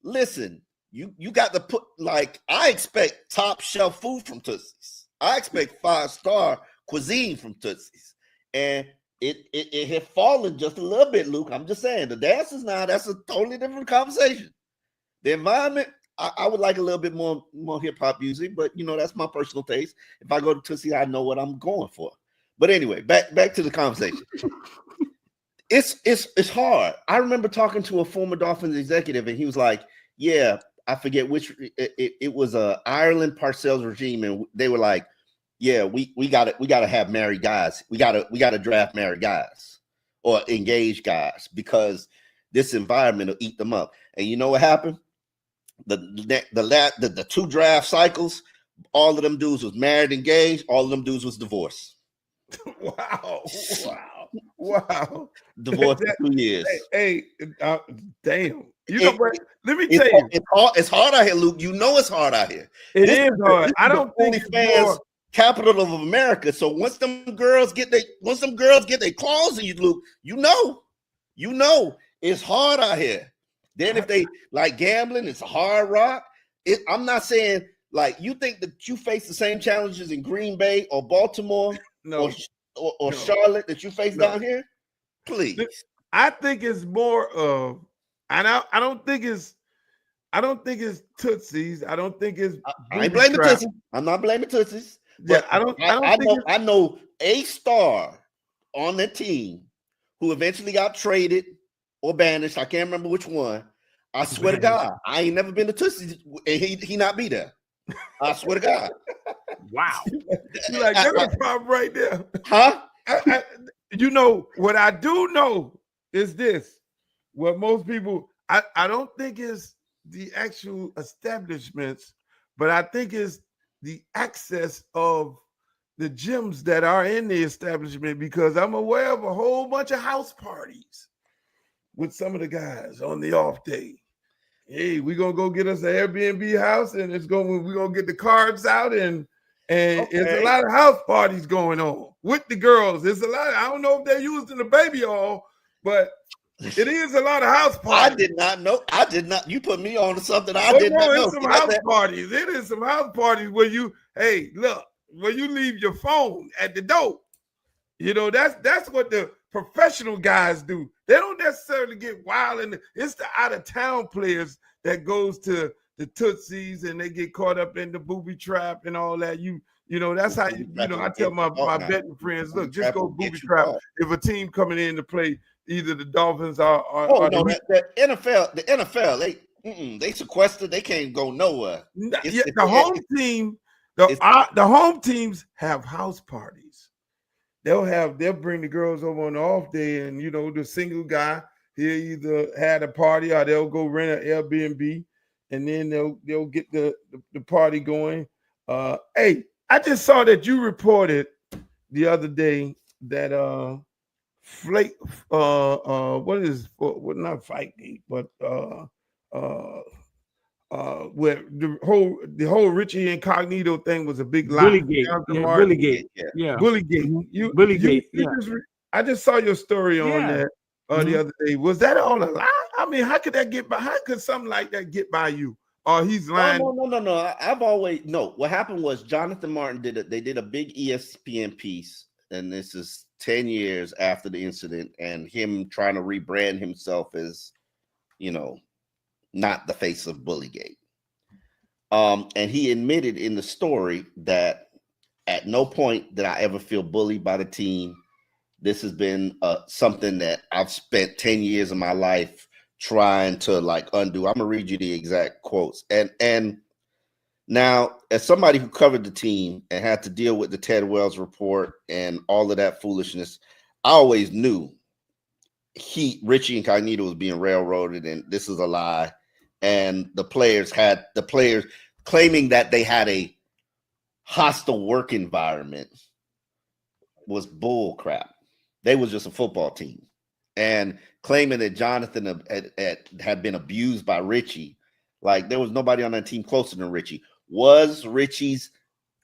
listen, you got to put, like, I expect top shelf food from Tootsie's. I expect 5-star cuisine from Tootsie's. And it had fallen just a little bit, Luke. I'm just saying, the dances now, that's a totally different conversation. The environment, I would like a little bit more hip-hop music, but that's my personal taste. If I go to Tootsie, I know what I'm going for. But anyway, back to the conversation. It's hard. I remember talking to a former Dolphins executive, and he was like, yeah, I forget which it was a Ireland Parcells regime, and they were like, yeah, we gotta have married guys. We gotta draft married guys or engaged guys, because this environment will eat them up. And you know what happened? The 2 draft cycles, all of them dudes was married, engaged. All of them dudes was divorced. Wow. Divorced for 2 years. Hey, damn. What? Let me tell you, it's hard out here, Luke. It's hard out here. It is hard. I don't think fans capital of America. So once them girls get their claws in you, Luke, it's hard out here. Then if they like gambling, it's a hard rock. I'm not saying like you think that you face the same challenges in Green Bay or Baltimore or Charlotte that you face down here. Please. I think it's more of, and I don't think it's I don't think it's Tootsies. I don't think it's. I ain't blaming Tootsies. I'm not blaming Tootsies. Yeah, But I don't think I know a star on the team who eventually got traded or banished. I can't remember which one. I swear to God, I ain't never been to Tootsies and he not be there. I swear to God. Wow. You're like, that's a problem right there. Huh? You know, what I do know is this. What most people, I don't think it's the actual establishments, but I think it's the access of the gyms that are in the establishment, because I'm aware of a whole bunch of house parties with some of the guys on the off day. Hey, we're gonna go get us an Airbnb house, and we're gonna get the cards out, and it's a lot of house parties going on with the girls. It's a lot. I don't know if they're using the baby oil, but it is a lot of house parties. I did not know. You put me on to something I did not know. It's some house parties. It is some house parties where you leave your phone at the door. You know, that's what the professional guys do. They don't necessarily get wild, and it's the out of town players that goes to the Tootsies and they get caught up in the booby trap and all that. You know, that's how I tell my betting friends, look, just go booby trap. If a team coming in to play either the Dolphins or the NFL, they sequestered, they can't go nowhere. The home team, the home teams have house parties. They'll bring the girls over on the off day, and the single guy, he'll either had a party or they'll go rent an Airbnb, and then they'll get the party going. Hey, I just saw that you reported the other day that not Fightgate, but where the whole Richie Incognito thing was a big lie. Bullygate. I just saw your story on that the other day. Was that all a lie? I mean, how could something like that get by you? Or he's lying? No. What happened was Jonathan Martin did a big ESPN piece, and this is 10 years after the incident, and him trying to rebrand himself as, not the face of Bullygate. And he admitted in the story that at no point did I ever feel bullied by the team. This has been something that I've spent 10 years of my life trying to undo. I'm gonna read you the exact quotes. And now, as somebody who covered the team and had to deal with the Ted Wells report and all of that foolishness, I always knew Richie Incognito was being railroaded, and this is a lie. And the players claiming that they had a hostile work environment was bull crap. They was just a football team. And claiming that Jonathan had been abused by Richie, there was nobody on that team closer than Richie. Was Richie's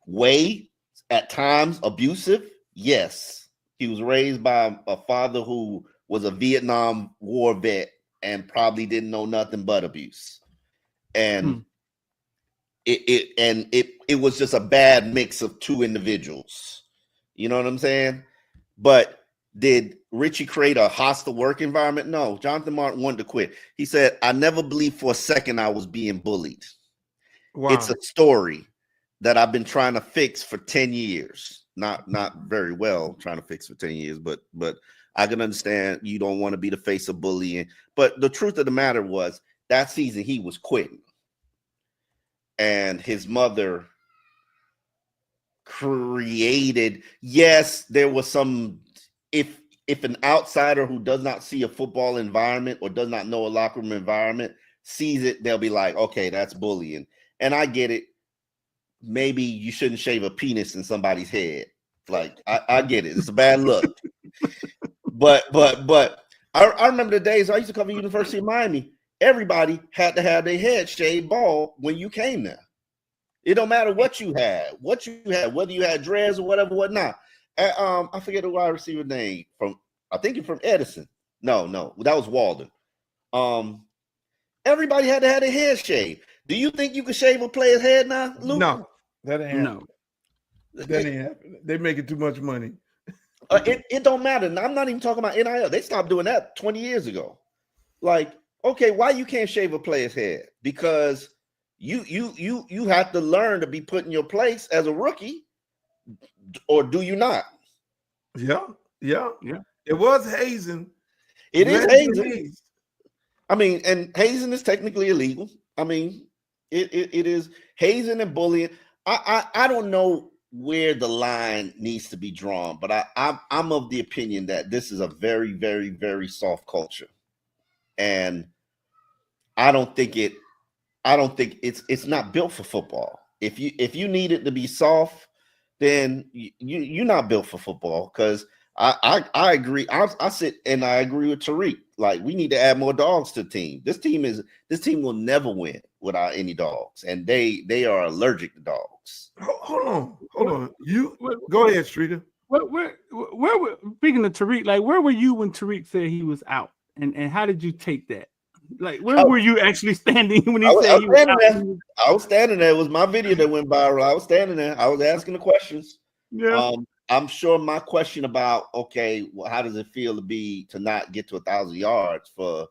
way at times abusive? Yes. He was raised by a father who was a Vietnam War vet and probably didn't know nothing but abuse. And it was just a bad mix of two individuals. You know what I'm saying? But did Richie create a hostile work environment? No. Jonathan Martin wanted to quit. He said, I never believed for a second I was being bullied. Wow. It's a story that I've been trying to fix for 10 years. Not very well trying to fix for 10 years, but I can understand you don't want to be the face of bullying. But the truth of the matter was that season he was quitting. And his mother created, yes, there was some, if an outsider who does not see a football environment or does not know a locker room environment sees it, they'll be like, okay, that's bullying. And I get it. Maybe you shouldn't shave a penis in somebody's head. I get it. It's a bad look. But I remember the days I used to cover University of Miami. Everybody had to have their head shaved bald when you came there. It don't matter what you had, whether you had dreads or whatnot. I forget the wide receiver name I think you're from Edison. No, that was Walden. Everybody had to have their head shaved. Do you think you could shave a player's head now, Luke? No, that ain't happening. That ain't happening. They making too much money. It don't matter. I'm not even talking about NIL. They stopped doing that 20 years ago. Okay, why you can't shave a player's head? Because you have to learn to be put in your place as a rookie, or do you not? Yeah. Yeah. It was hazing. It You is had to be hazing. hazed. I mean, and hazing is technically illegal. I mean, it is hazing and bullying. I don't know where the line needs to be drawn, but I'm of the opinion that this is a very, very, very soft culture, and I don't think it's not built for football. If you need it to be soft, then you're not built for football. Because I agree. I sit and I agree with Tariq. Like, we need to add more dogs to the team. This team will never win without any dogs, and they are allergic to dogs. Hold on. You go ahead, Streter. Where speaking of Tariq, like, where were you when Tariq said he was out, and how did you take that? Like, where were you actually standing when he said he was out? I was standing there. It was my video that went viral. I was standing there. I was asking the questions. Yeah. I'm sure my question about, okay, well, how does it feel to not get to 1,000 yards for,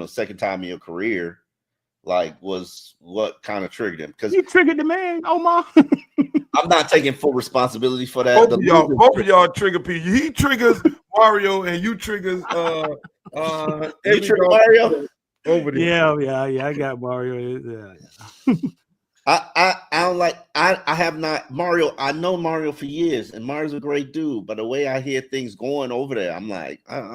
second time in your career, like, was what kind of triggered him? Because you triggered the man, Omar. I'm not taking full responsibility for that. Both of y'all trigger people. He triggers Mario, and you triggers you trigger Mario over there. Yeah. I got Mario. Yeah. I don't like. I have not Mario. I know Mario for years, and Mario's a great dude. But the way I hear things going over there, I'm like a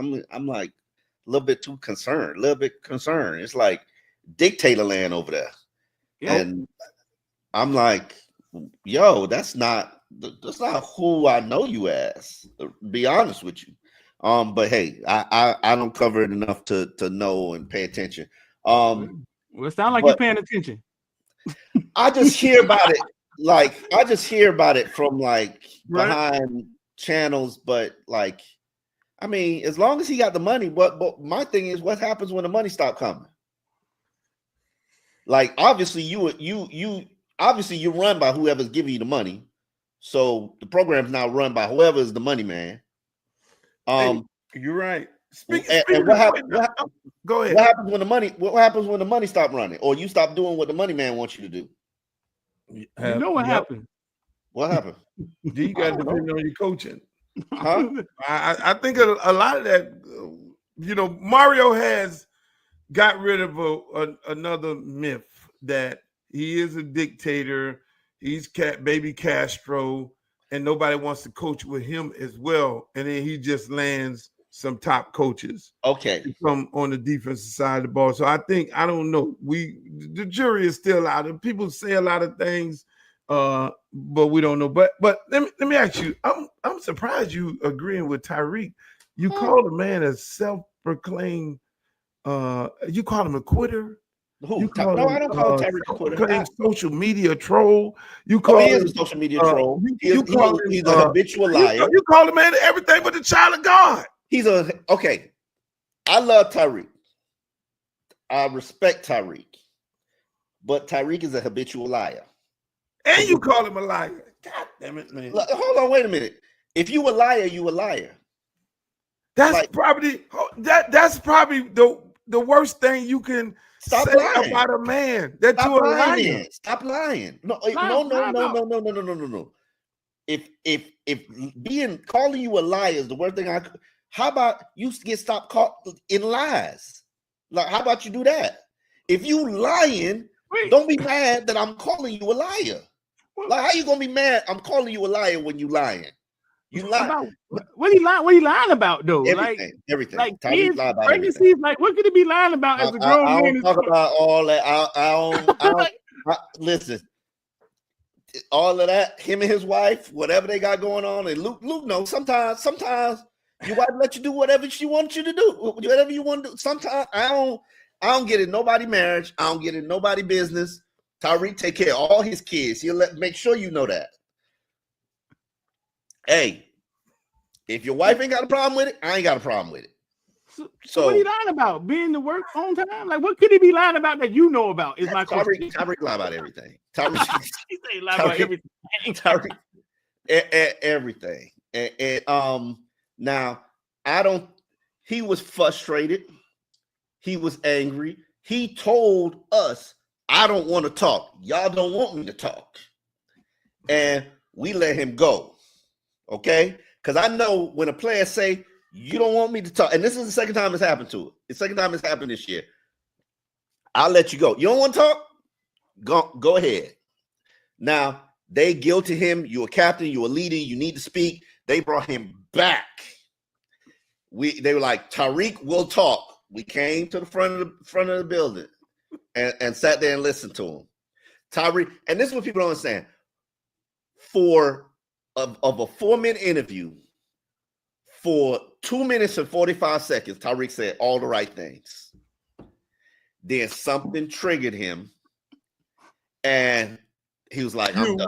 little bit too concerned. It's like dictator land over there, and I'm like, yo, that's not who I know you as. To be honest with you, but hey, I don't cover it enough to know and pay attention. Well, it sounds like you're paying attention. I just hear about it. Like, I just hear about it from behind channels, but I mean, as long as he got the money, but my thing is, what happens when the money stop coming? Like, obviously you run by whoever's giving you the money. So the program's now run by whoever is the money man. You're right. And what happens? Go ahead. What happens when the money stop running, or you stop doing what the money man wants you to do? You know what happened? What happened? You got to depend on your coaching. Huh? I think a lot of that, Mario has got rid of another myth that he is a dictator. He's baby Castro, and nobody wants to coach with him as well. And then he just lands some top coaches. Okay. From on the defensive side of the ball. So I don't know. The jury is still out. People say a lot of things, but we don't know. But let me ask you, I'm surprised you agreeing with Tyreek. You call the man a self-proclaimed, you call him a quitter. Who? I don't call Tyreek a quitter. Social media troll. You call he is a social media troll. He's a habitual liar. You call the man everything but the child of God. Okay. I love Tyreek. I respect Tyreek. But Tyreek is a habitual liar. And you call him a liar. God damn it, man. Hold on, wait a minute. If you a liar, you a liar. That's probably the worst thing you can say about a man. That you're a liar. Stop lying. No. If calling you a liar is the worst thing how about you get stopped caught in lies? Like, how about you do that? If you lying, don't be mad that I'm calling you a liar. Like, how you gonna be mad? I'm calling you a liar when you lying. You lie. What he lying about though? Everything. Like kids, pregnancies. Like, what could he be lying about as a grown man? I don't talk about all that. I don't listen. All of that, him and his wife, whatever they got going on, and Luke knows. Sometimes your wife let you do whatever she wants you to do, whatever you want to do. Sometimes I don't get in nobody marriage. I don't get in nobody business. Tyreek take care of all his kids. He'll make sure you know that. Hey, if your wife ain't got a problem with it, I ain't got a problem with it. So what are you lying about? Being to work on time? Like, what could he be lying about that you know about? Is my question. Tyreek lie about everything. He lie about everything. Tyreek, everything. And now he was frustrated He was angry. He told us, I don't want to talk. Y'all don't want me to talk. And we let him go. Okay? Because I know when a player say, you don't want me to talk, and this is the second time it's happened to it. The second time it's happened this year. I'll let you go. You don't want to talk? Go ahead. Now, they guilty him. You're a captain. You're a leader. You need to speak. They brought him back. They were like, Tariq will talk. We came to the front of the building and sat there and listened to him. Tariq, and this is what people don't understand. Of a 4-minute interview, for 2 minutes and 45 seconds, Tariq said all the right things. Then something triggered him, and he was like, I'm done.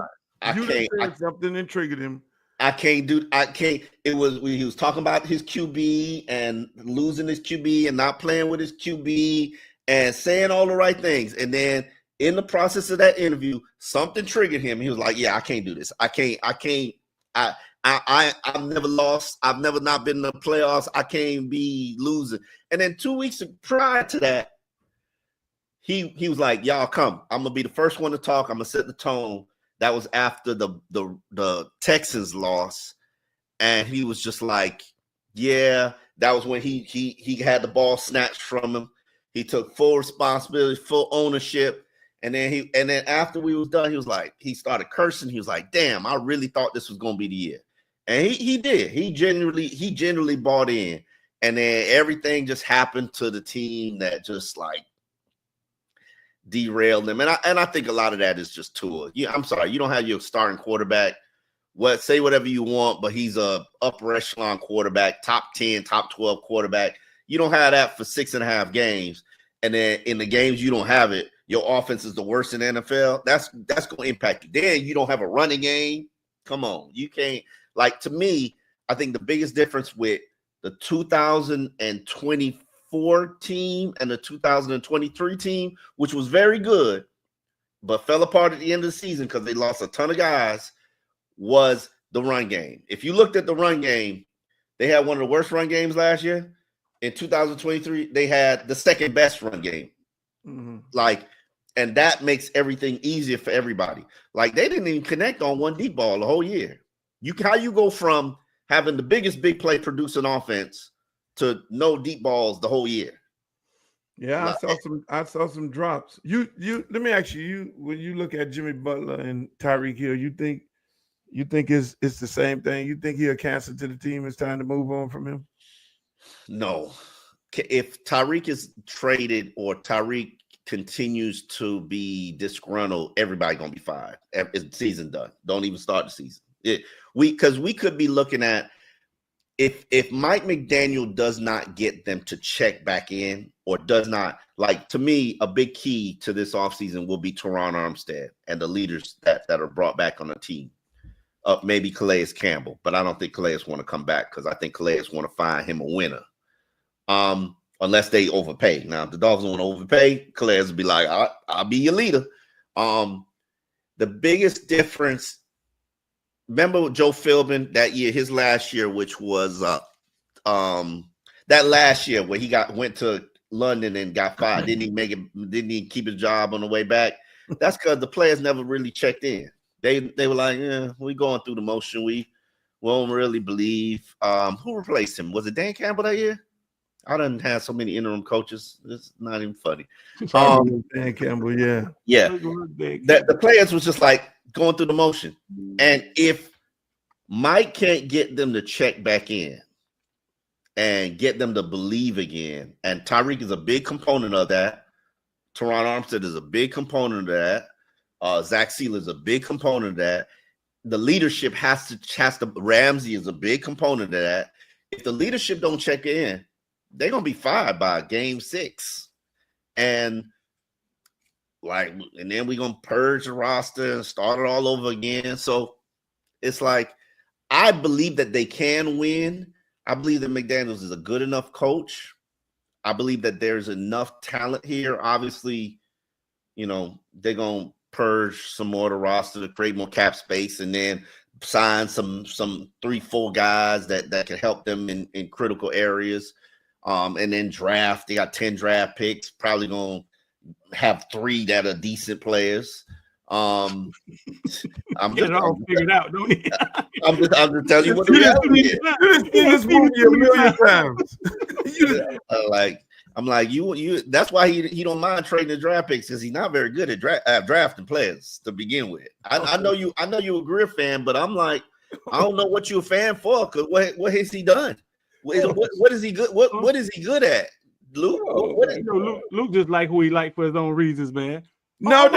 Something that triggered him. I can't. It was when he was talking about his QB and losing his QB and not playing with his QB and saying all the right things. And then in the process of that interview, something triggered him. He was like, yeah, I can't do this. I've never lost. I've never not been in the playoffs. I can't be losing. And then 2 weeks prior to that, he was like, y'all come. I'm going to be the first one to talk. I'm going to set the tone. That was after the Texans loss. And he was just like, yeah, that was when he had the ball snatched from him. He took full responsibility, full ownership. And then after we was done, he started cursing. He was like, damn, I really thought this was going to be the year. And he did. He genuinely bought in. And then everything just happened to the team that just like derailed them. And I think a lot of that is just Tua. Yeah, I'm sorry, you don't have your starting quarterback. Say whatever you want, but he's a upper echelon quarterback, top 10, top 12 quarterback. You don't have that for 6.5 games. And then in the games you don't have it, your offense is the worst in the NFL. That's going to impact you. Then you don't have a running game. Come on. You can't. Like, to me, I think the biggest difference with the 2024 team and the 2023 team, which was very good, but fell apart at the end of the season because they lost a ton of guys, was the run game. If you looked at the run game, they had one of the worst run games last year. In 2023, they had the second best run game. Mm-hmm. And that makes everything easier for everybody. Like, they didn't even connect on one deep ball the whole year. How you go from having the biggest big play producing offense to no deep balls the whole year? Yeah, I saw some drops. You let me ask you, when you look at Jimmy Butler and Tyreek Hill, you think it's the same thing? You think he'll cancel to the team? It's time to move on from him? No. If Tyreek is traded or Tyreek continues to be disgruntled, everybody gonna be fired. It's season done. Don't even start the season. Because we could be looking at if Mike McDaniel does not get them to check back in, or does not, like, to me, a big key to this offseason will be Teron Armstead and the leaders that are brought back on the team. Maybe Calais Campbell, but I don't think Calais want to come back because I think Calais want to find him a winner. Unless they overpay. Now, if the Dolphins want to overpay, Calais will be like, I'll be your leader. The biggest difference, remember Joe Philbin that year, his last year, which was that last year where he went to London and got fired, didn't even keep his job on the way back. That's because the players never really checked in. They were like, yeah, we're going through the motion. We won't really believe. Who replaced him? Was it Dan Campbell that year? I done had so many interim coaches. It's not even funny. Dan Campbell, yeah. Yeah. The players was just like going through the motion. And if Mike can't get them to check back in and get them to believe again, and Tyreek is a big component of that. Teron Armstead is a big component of that. Zach Sealer is a big component of that. The leadership has to. Ramsey is a big component of that. If the leadership don't check in, they're gonna be fired by game 6, and then we're gonna purge the roster and start it all over again. So it's like, I believe that they can win. I believe that McDaniels is a good enough coach. I believe that there's enough talent here. Obviously, they're gonna purge some more of the roster to create more cap space, and then sign some 3-4 guys that can help them in critical areas. And then draft. They got 10 draft picks. Probably gonna have 3 that are decent players. I'm Get it all figured out, don't you? I'm just telling you what the reality is. You've seen this movie a million times. I'm like you. That's why he don't mind trading the draft picks, because he's not very good at drafting players to begin with. I know you're a Greer fan, but I'm like, I don't know what you're a fan for, because what has he done? What is he good? What is he good at, Luke? Luke just like who he like for his own reasons, man. No.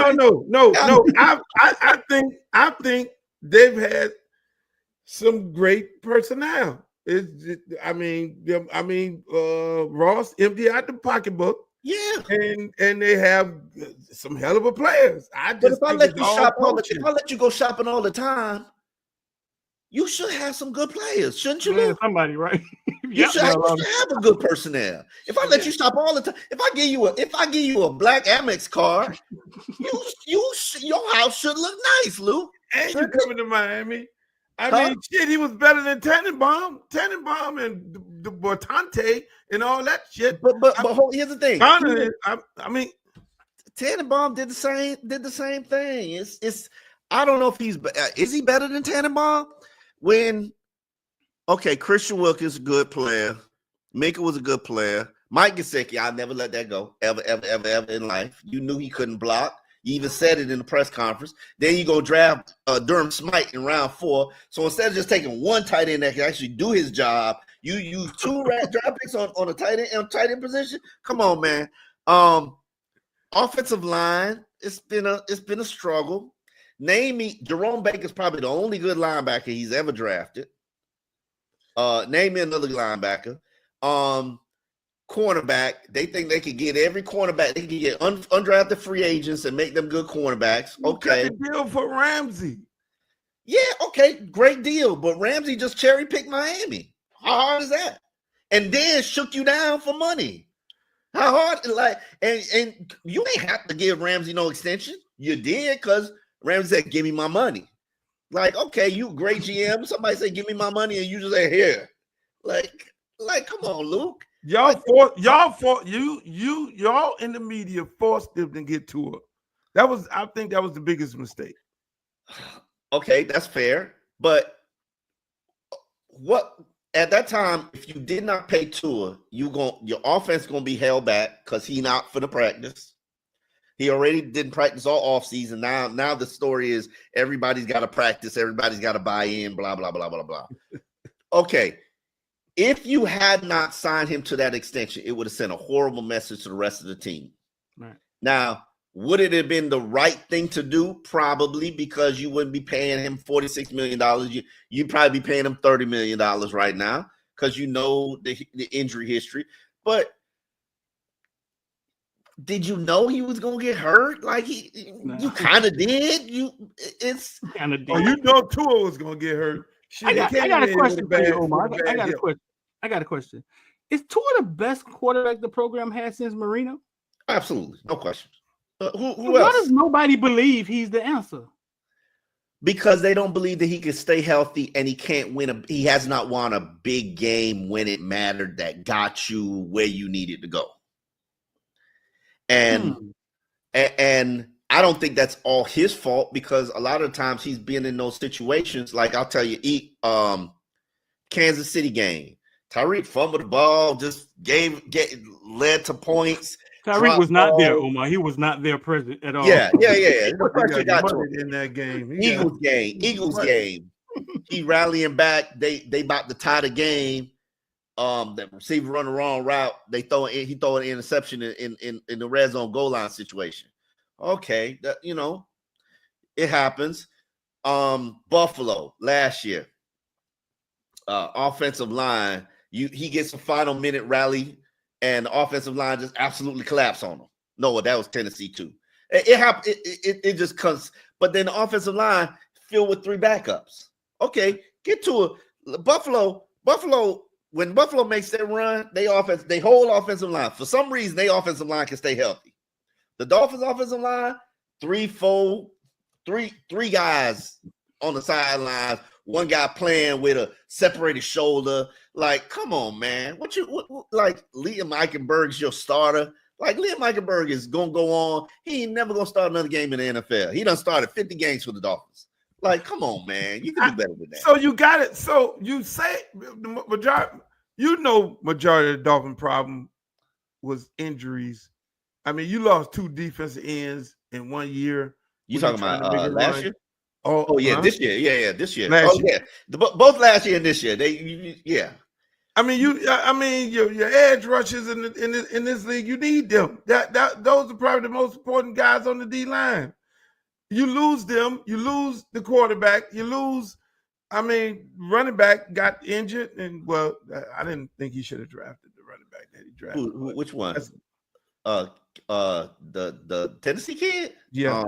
I think they've had some great personnel. Ross empty out the pocketbook. Yeah, and they have some hell of a players. But if I let you go shopping all the time, you should have some good players, shouldn't you? Yeah, somebody, right? You should have a good personnel. If I let you shop all the time, if I give you a black Amex card, your house should look nice, Luke. And you coming to Miami? I mean, shit, he was better than Tannenbaum and the Bortante and all that shit. But here's the thing. Tannenbaum did the same thing. It's I don't know if is he better than Tannenbaum? Christian Wilkins is a good player. Minka was a good player. Mike Gesicki, I'll never let that go ever in life. You knew he couldn't block. You even said it in the press conference. Then you go draft Durham Smythe in round 4. So instead of just taking one tight end that can actually do his job, you use 2 draft picks on a tight end position. Come on, man. Offensive line, it's been a struggle. Name me Jerome Baker's probably the only good linebacker he's ever drafted. Name me another linebacker. Cornerback, they think they could get every cornerback. They can get undrafted free agents and make them good cornerbacks. Okay. Got the deal for Ramsey. Yeah, okay, great deal. But Ramsey just cherry picked Miami. How hard is that? And then shook you down for money. How hard? And you ain't have to give Ramsey no extension. You did, because Ramsey said, "Give me my money." Like, okay, you great GM. Somebody say, "Give me my money," and you just say, "Here." Like, come on, Luke. Y'all in the media forced them to get to her. I think that was the biggest mistake. Okay, that's fair. But what at that time, if you did not pay Tua, your offense gonna be held back because he's not for the practice. He already didn't practice all offseason. Now the story is everybody's got to practice, everybody's got to buy in, blah, blah, blah, blah, blah. Okay. If you had not signed him to that extension, it would have sent a horrible message to the rest of the team. Right. Now, would it have been the right thing to do? Probably, because you wouldn't be paying him $46 million. You'd probably be paying him $30 million right now because you know the injury history. But did you know he was going to get hurt? Like, you kind of did. It's kind of did. Oh, you know Tua was going to get hurt. I got a question for you, Omar. I got a question. Is Tua the best quarterback the program has since Marino? Absolutely. No question. Who Why else? does nobody believe he's the answer? Because they don't believe that he can stay healthy, and he can't win he has not won a big game when it mattered that got you where you needed to go. And I don't think that's all his fault, because a lot of times he's been in those situations. Like, I'll tell you, Kansas City game, Tyreek fumbled the ball, just led to points. Tyreek was not there, Omar. He was not there present at all. Yeah. The pressure got to him in that game. Eagles game. He rallying back. They about to tie the game. The receiver run the wrong route. He throw an interception in the red zone goal line situation. Okay, it happens. Buffalo last year, offensive line. He gets a final minute rally, and the offensive line just absolutely collapsed on him. No, that was Tennessee too. It happened. It just comes. But then the offensive line filled with 3 backups. Okay, get to a Buffalo. When Buffalo makes their run, they whole offensive line. For some reason, their offensive line can stay healthy. The Dolphins' offensive line, 3 guys on the sidelines. One guy playing with a separated shoulder. Like, come on, man. What like Liam Eichenberg's your starter? Like, Liam Eichenberg is gonna go on. He ain't never gonna start another game in the NFL. He done started 50 games for the Dolphins. Like, come on, man. You can do better than that. So you got it. So you say the majority, majority of the Dolphin problem was injuries. I mean, you lost 2 defensive ends in 1 year. You talking about last year? Oh yeah, this year. Yeah, this year. Last year. Yeah. Both last year and this year. I mean, your edge rushers in this league, you need them. Those are probably the most important guys on the D line. You lose them, you lose the quarterback, you lose. I mean, running back got injured, and well, I didn't think he should have drafted the running back that he drafted. Which one? The Tennessee kid. Yeah.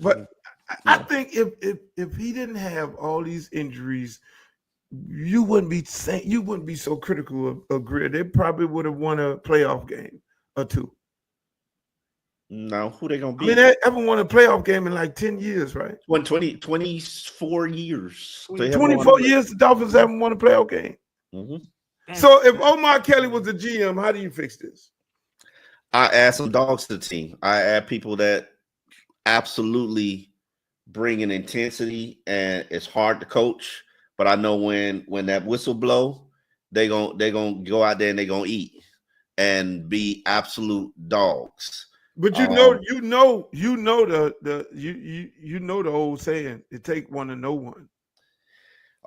But I think if he didn't have all these injuries, you wouldn't be so critical of Greer. They probably would have won a playoff game or 2. No, who they gonna be? I mean, they haven't won a playoff game in like 10 years, right? 24 years. 24 years, the Dolphins haven't won a playoff game. Mm-hmm. So if Omar Kelly was the GM, how do you fix this? I add some dogs to the team. I add people that absolutely bring an intensity, and it's hard to coach. But I know when that whistle blow, they're gonna go out there and they're gonna eat and be absolute dogs. But you know the old saying, it take one to know one.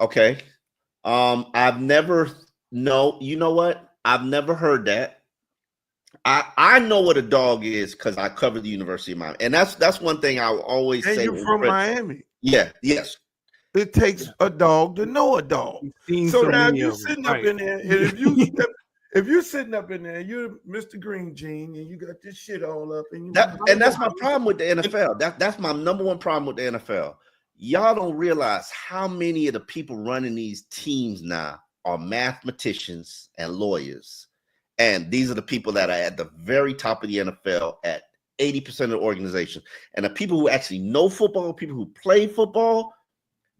Okay. I've never heard that. I know what a dog is because I covered the University of Miami. And that's one thing I will always say. And you're from Miami. Yeah, yes. It takes a dog to know a dog. So now you're sitting up in there, and if you're sitting up in there, you're Mr. Green Jean, and you got this shit all up, and that's my problem with the NFL. That's my number one problem with the NFL. Y'all don't realize how many of the people running these teams now are mathematicians and lawyers, and these are the people that are at the very top of the NFL at 80% of the organization. And the people who actually know football, people who play football,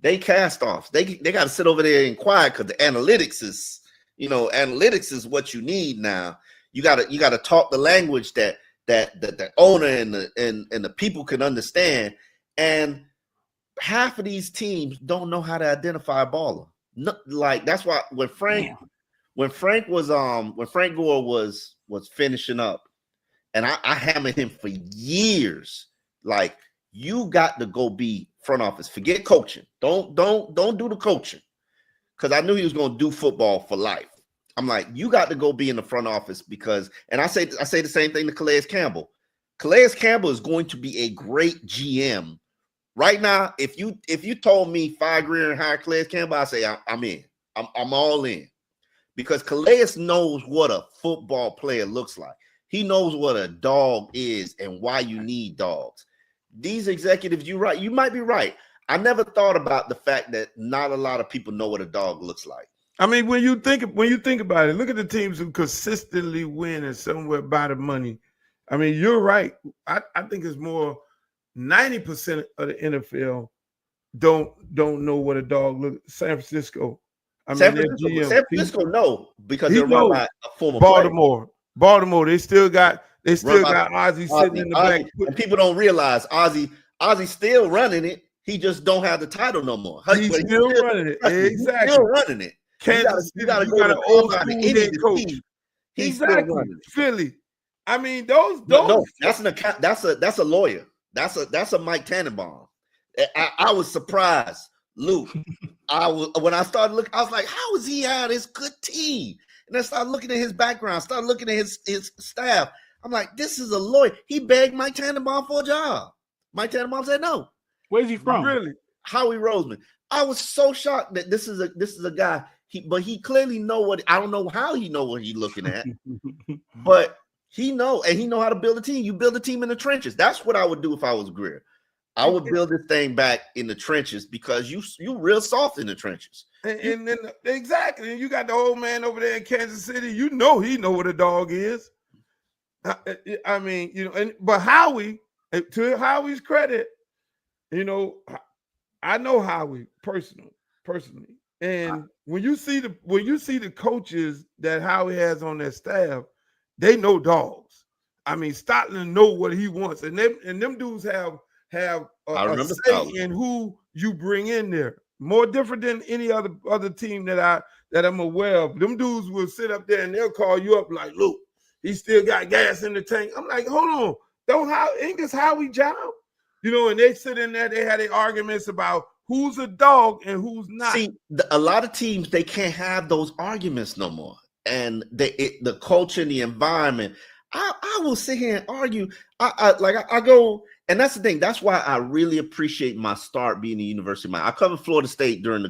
they cast offs. They got to sit over there and quiet because the analytics is what you need now. You got to talk the language that the owner and the people can understand. And half of these teams don't know how to identify a baller. No, like that's why when Frank Gore was finishing up, and I hammered him for years, like, you got to go be front office. Forget coaching. Don't do the coaching, because I knew he was going to do football for life. I'm like, you got to go be in the front office because, and I say the same thing to Calais Campbell. Calais Campbell is going to be a great GM. Right now, if you told me fire Greer and hire Calais Campbell, I say I'm in. I'm all in, because Calais knows what a football player looks like. He knows what a dog is and why you need dogs. These executives, you might be right. I never thought about the fact that not a lot of people know what a dog looks like. I mean, when you think about it, look at the teams who consistently win and somewhere by the money. I mean, you're right. I think it's more 90% of the NFL don't know what a dog looks. San Francisco. San Francisco, no, because they're run by a former Baltimore. Baltimore, they still got Ozzie sitting in the back. And people don't realize Ozzie's still running it. He just don't have the title no more. He's still running it. Exactly. He's still running it. Kansas City, you got an old school head coach. Exactly. Philly. I mean, those. No, that's an account. That's a lawyer. That's a Mike Tannenbaum. I was surprised, Luke. When I started looking, I was like, how is he had this good team? And I started looking at his background, started looking at his staff. I'm like, this is a lawyer. He begged Mike Tannenbaum for a job. Mike Tannenbaum said no. Where's he from? Really? Howie Roseman. I was so shocked that this is a guy. But he clearly know what. I don't know how he know what he's looking at, but he know, and he know how to build a team. You build a team in the trenches. That's what I would do if I was Greer. I would build this thing back in the trenches, because you real soft in the trenches. And then exactly, and you got the old man over there in Kansas City. You know he know what a dog is. I mean, but Howie, to Howie's credit, I know Howie personally, and when you see the coaches that Howie has on their staff, they know dogs. I mean, Stoutland know what he wants, and them dudes have a say in who you bring in there. More different than any other team that I'm aware of. Them dudes will sit up there and they'll call you up like, look, he still got gas in the tank. I'm like, hold on, ain't this Howie job? And they sit in there, they had their arguments about who's a dog and who's not. See, a lot of teams, they can't have those arguments no more. And the culture and the environment, I will sit here and argue. I go, and that's the thing. That's why I really appreciate my start being the University of Miami. I covered Florida State during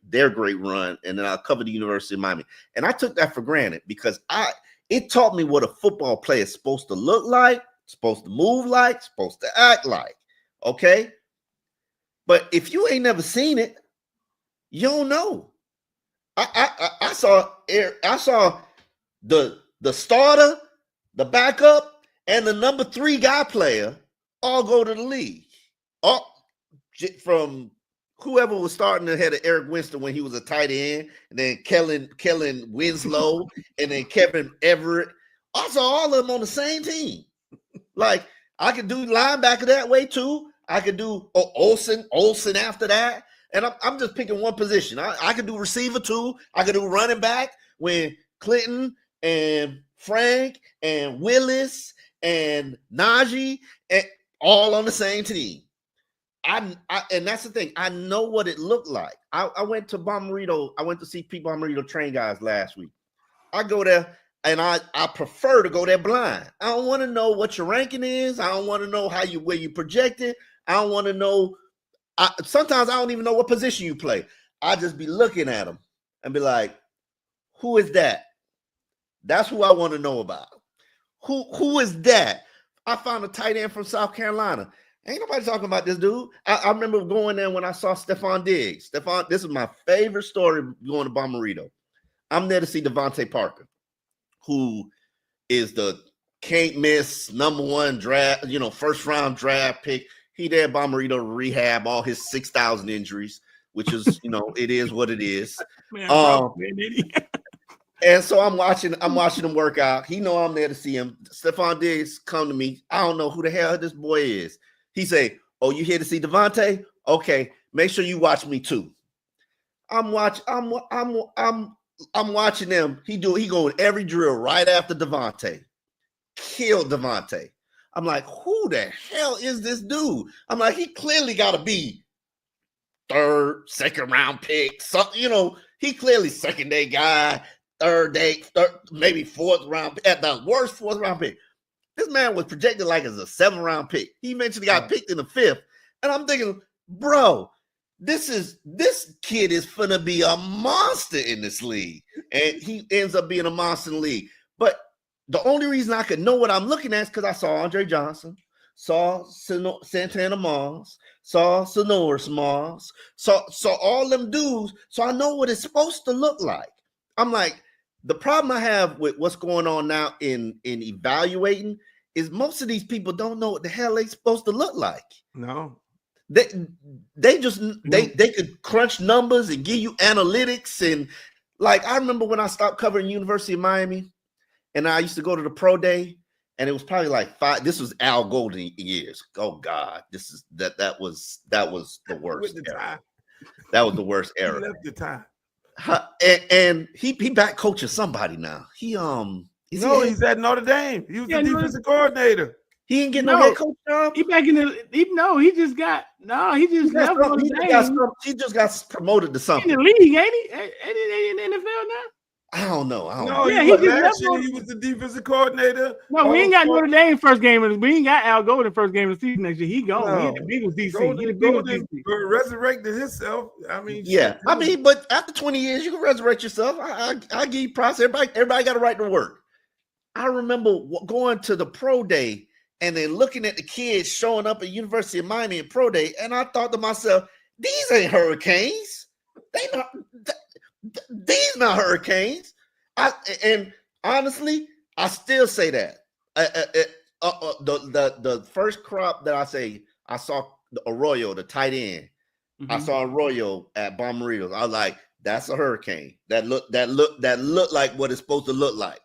their great run, and then I covered the University of Miami. And I took that for granted because it taught me what a football player is supposed to look like, supposed to move like, supposed to act like. Okay, but if you ain't never seen it, you don't know. I saw the starter, the backup, and the number 3 guy player all go to the league. From whoever was starting ahead of Eric Winston when he was a tight end, and then Kellen Winslow, and then Kevin Everett. I saw all of them on the same team. Like, I could do linebacker that way too. I could do Olsen after that. And I'm just picking one position. I could do receiver too. I could do running back when Clinton and Frank and Willis and Najee and all on the same team. And that's the thing. I know what it looked like. I went to Bomarito. I went to see Pete Bomarito train guys last week. I go there. And I prefer to go there blind. I don't want to know what your ranking is. I don't want to know where you projected. I don't want to know. Sometimes I don't even know what position you play. I just be looking at them and be like, who is that? That's who I want to know about. Who is that? I found a tight end from South Carolina. Ain't nobody talking about this dude. I remember going there when I saw Stephon Diggs. This is my favorite story going to Bomarito. I'm there to see Devontae Parker, who is the can't miss number 1 draft, first round draft pick. He there at Bomarito to rehab all his 6,000 injuries, which is, it is what it is. Man, and so I'm watching him work out. He know I'm there to see him. Stephon Diggs come to me. I don't know who the hell this boy is. He say, "Oh, you here to see Devontae? Okay, make sure you watch me too." I'm watching him. He go in every drill right after Devontae. Killed Devontae. I'm like, who the hell is this dude? I'm like, he clearly got to be 3rd, 2nd round pick. He clearly 2nd day guy, 3rd day, maybe 4th round, at the worst 4th round pick. This man was projected like as a 7th round pick. He eventually got picked in the 5th. And I'm thinking, bro, this kid is finna be a monster in this league. And he ends up being a monster in the league. But the only reason I could know what I'm looking at is because I saw Andre Johnson, saw Santana Moss, saw Sonoris Moss, saw all them dudes. So I know what it's supposed to look like. I'm like, the problem I have with what's going on now in evaluating is most of these people don't know what the hell they're supposed to look like. No. They could crunch numbers and give you analytics. And like, I remember when I stopped covering University of Miami and I used to go to the pro day, and it was probably like 5. This was Al Golden years. Oh God, that was the worst era. That was the worst era. He left the time. And he back coaching somebody now. He's at Notre Dame. He was the defensive coordinator. He didn't get no head coach job. He back in he just got promoted to something. In the league, ain't he? Ain't in the NFL now? I don't know. Last year he was the defensive coordinator. No, we ain't got Notre Dame first game. We ain't got Al Golden first game of the season next year. He gone. No. He had the Bengals DC. Golden resurrected himself. I mean, yeah. I mean, but after 20 years, you can resurrect yourself. I give you props. Everybody got a right to work. I remember going to the pro day and then looking at the kids showing up at University of Miami in pro day, and I thought to myself, these ain't Hurricanes. These not Hurricanes. And honestly, I still say that. The first crop that I saw Arroyo, the tight end. Mhm. I saw Arroyo at Bomberitos. I was like, that's a hurricane. That looked like what it's supposed to look like.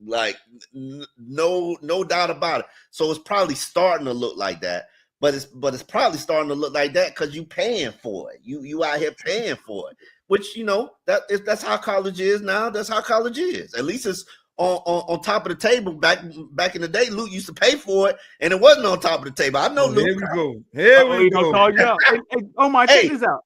Like no doubt about it. So it's probably starting to look like that. But it's probably starting to look like that because you paying for it. You out here paying for it. Which that's how college is now. That's how college is. At least it's on top of the table. Back in the day, Luke used to pay for it, and it wasn't on top of the table. I know, Luke. Here we go. Here we go. Call you out. Hey, Omar, check this out.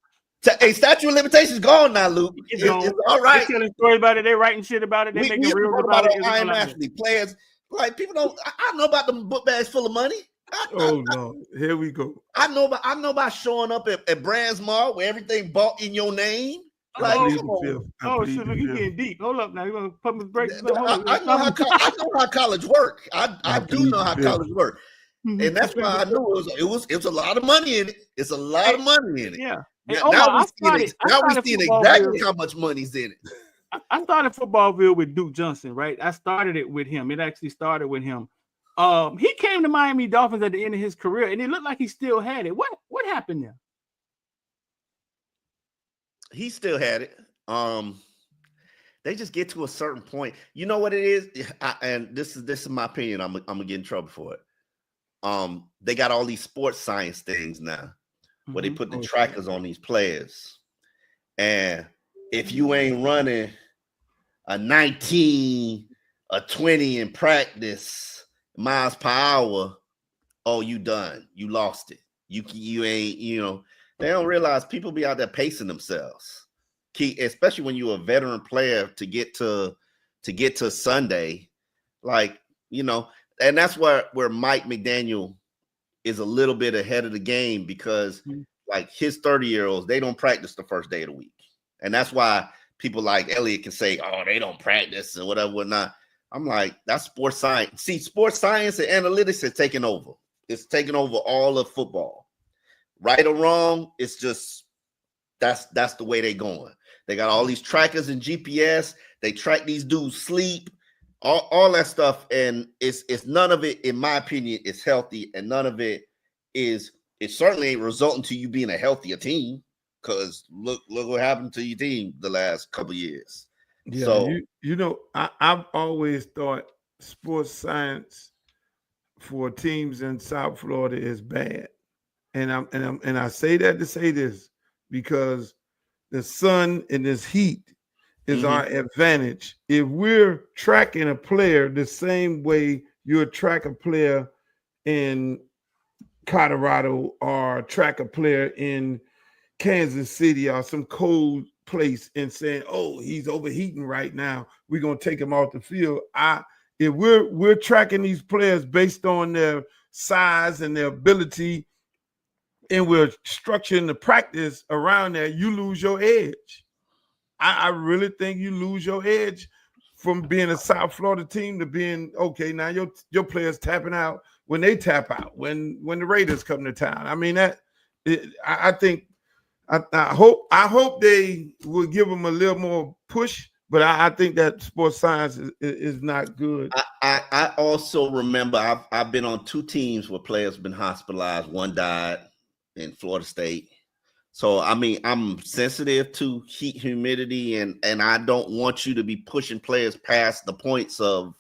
Hey, statute of limitations gone now, Luke. It's all right. They telling stories about it. They writing shit about it. They making reels about it. I am athlete players. Like people don't. I know about them book bags full of money. Oh no! Here we go. I know about showing up at Brands Mall where everything bought in your name. Like, come on. Oh shit! Look, you getting deep. Hold up now. You gonna put me break? I know how college work. I do know how college work, and that's why I knew it was a lot of money in it. It's a lot of money in it. Yeah. Hey, now we see exactly how much money's in it. I started Footballville with Duke Johnson, right? I started it with him. It actually started with him. He came to Miami Dolphins at the end of his career, and it looked like he still had it. What happened there? He still had it. They just get to a certain point. You know what it is? And this is my opinion. I'm gonna get in trouble for it. They got all these sports science things now, where they put the trackers on these players, and if you ain't running a 19, a 20 in practice miles per hour, oh, you done. You lost it. You ain't, they don't realize people be out there pacing themselves. Especially when you're a veteran player to get to Sunday, like, and that's where Mike McDaniel is a little bit ahead of the game because like his 30-year-olds, they don't practice the first day of the week. And that's why people like Elliot can say, oh, they don't practice and whatnot. I'm like, that's sports science. See, sports science and analytics is taking over. It's taking over all of football. Right or wrong, it's just that's the way they're going. They got all these trackers and GPS. They track these dudes' sleep, all that stuff, and it's none of it, in my opinion, is healthy, and none of it certainly ain't resulting to you being a healthier team. Because look what happened to your team the last couple of years. Yeah, so I've always thought sports science for teams in South Florida is bad, and I say that to say this because the sun and this heat is our advantage. If we're tracking a player the same way you would track a player in Colorado or track a player in Kansas City or some cold place and saying, oh, he's overheating right now, we're going to take him off the field. If we're tracking these players based on their size and their ability, and we're structuring the practice around that, you lose your edge. I really think you lose your edge from being a South Florida team to being, okay, now your players tapping out when they tap out, when the Raiders come to town. I mean, I hope they will give them a little more push, but I think that sports science is not good. I also remember I've been on two teams where players have been hospitalized. One died in Florida State. So, I mean, I'm sensitive to heat, humidity, and I don't want you to be pushing players past the points of,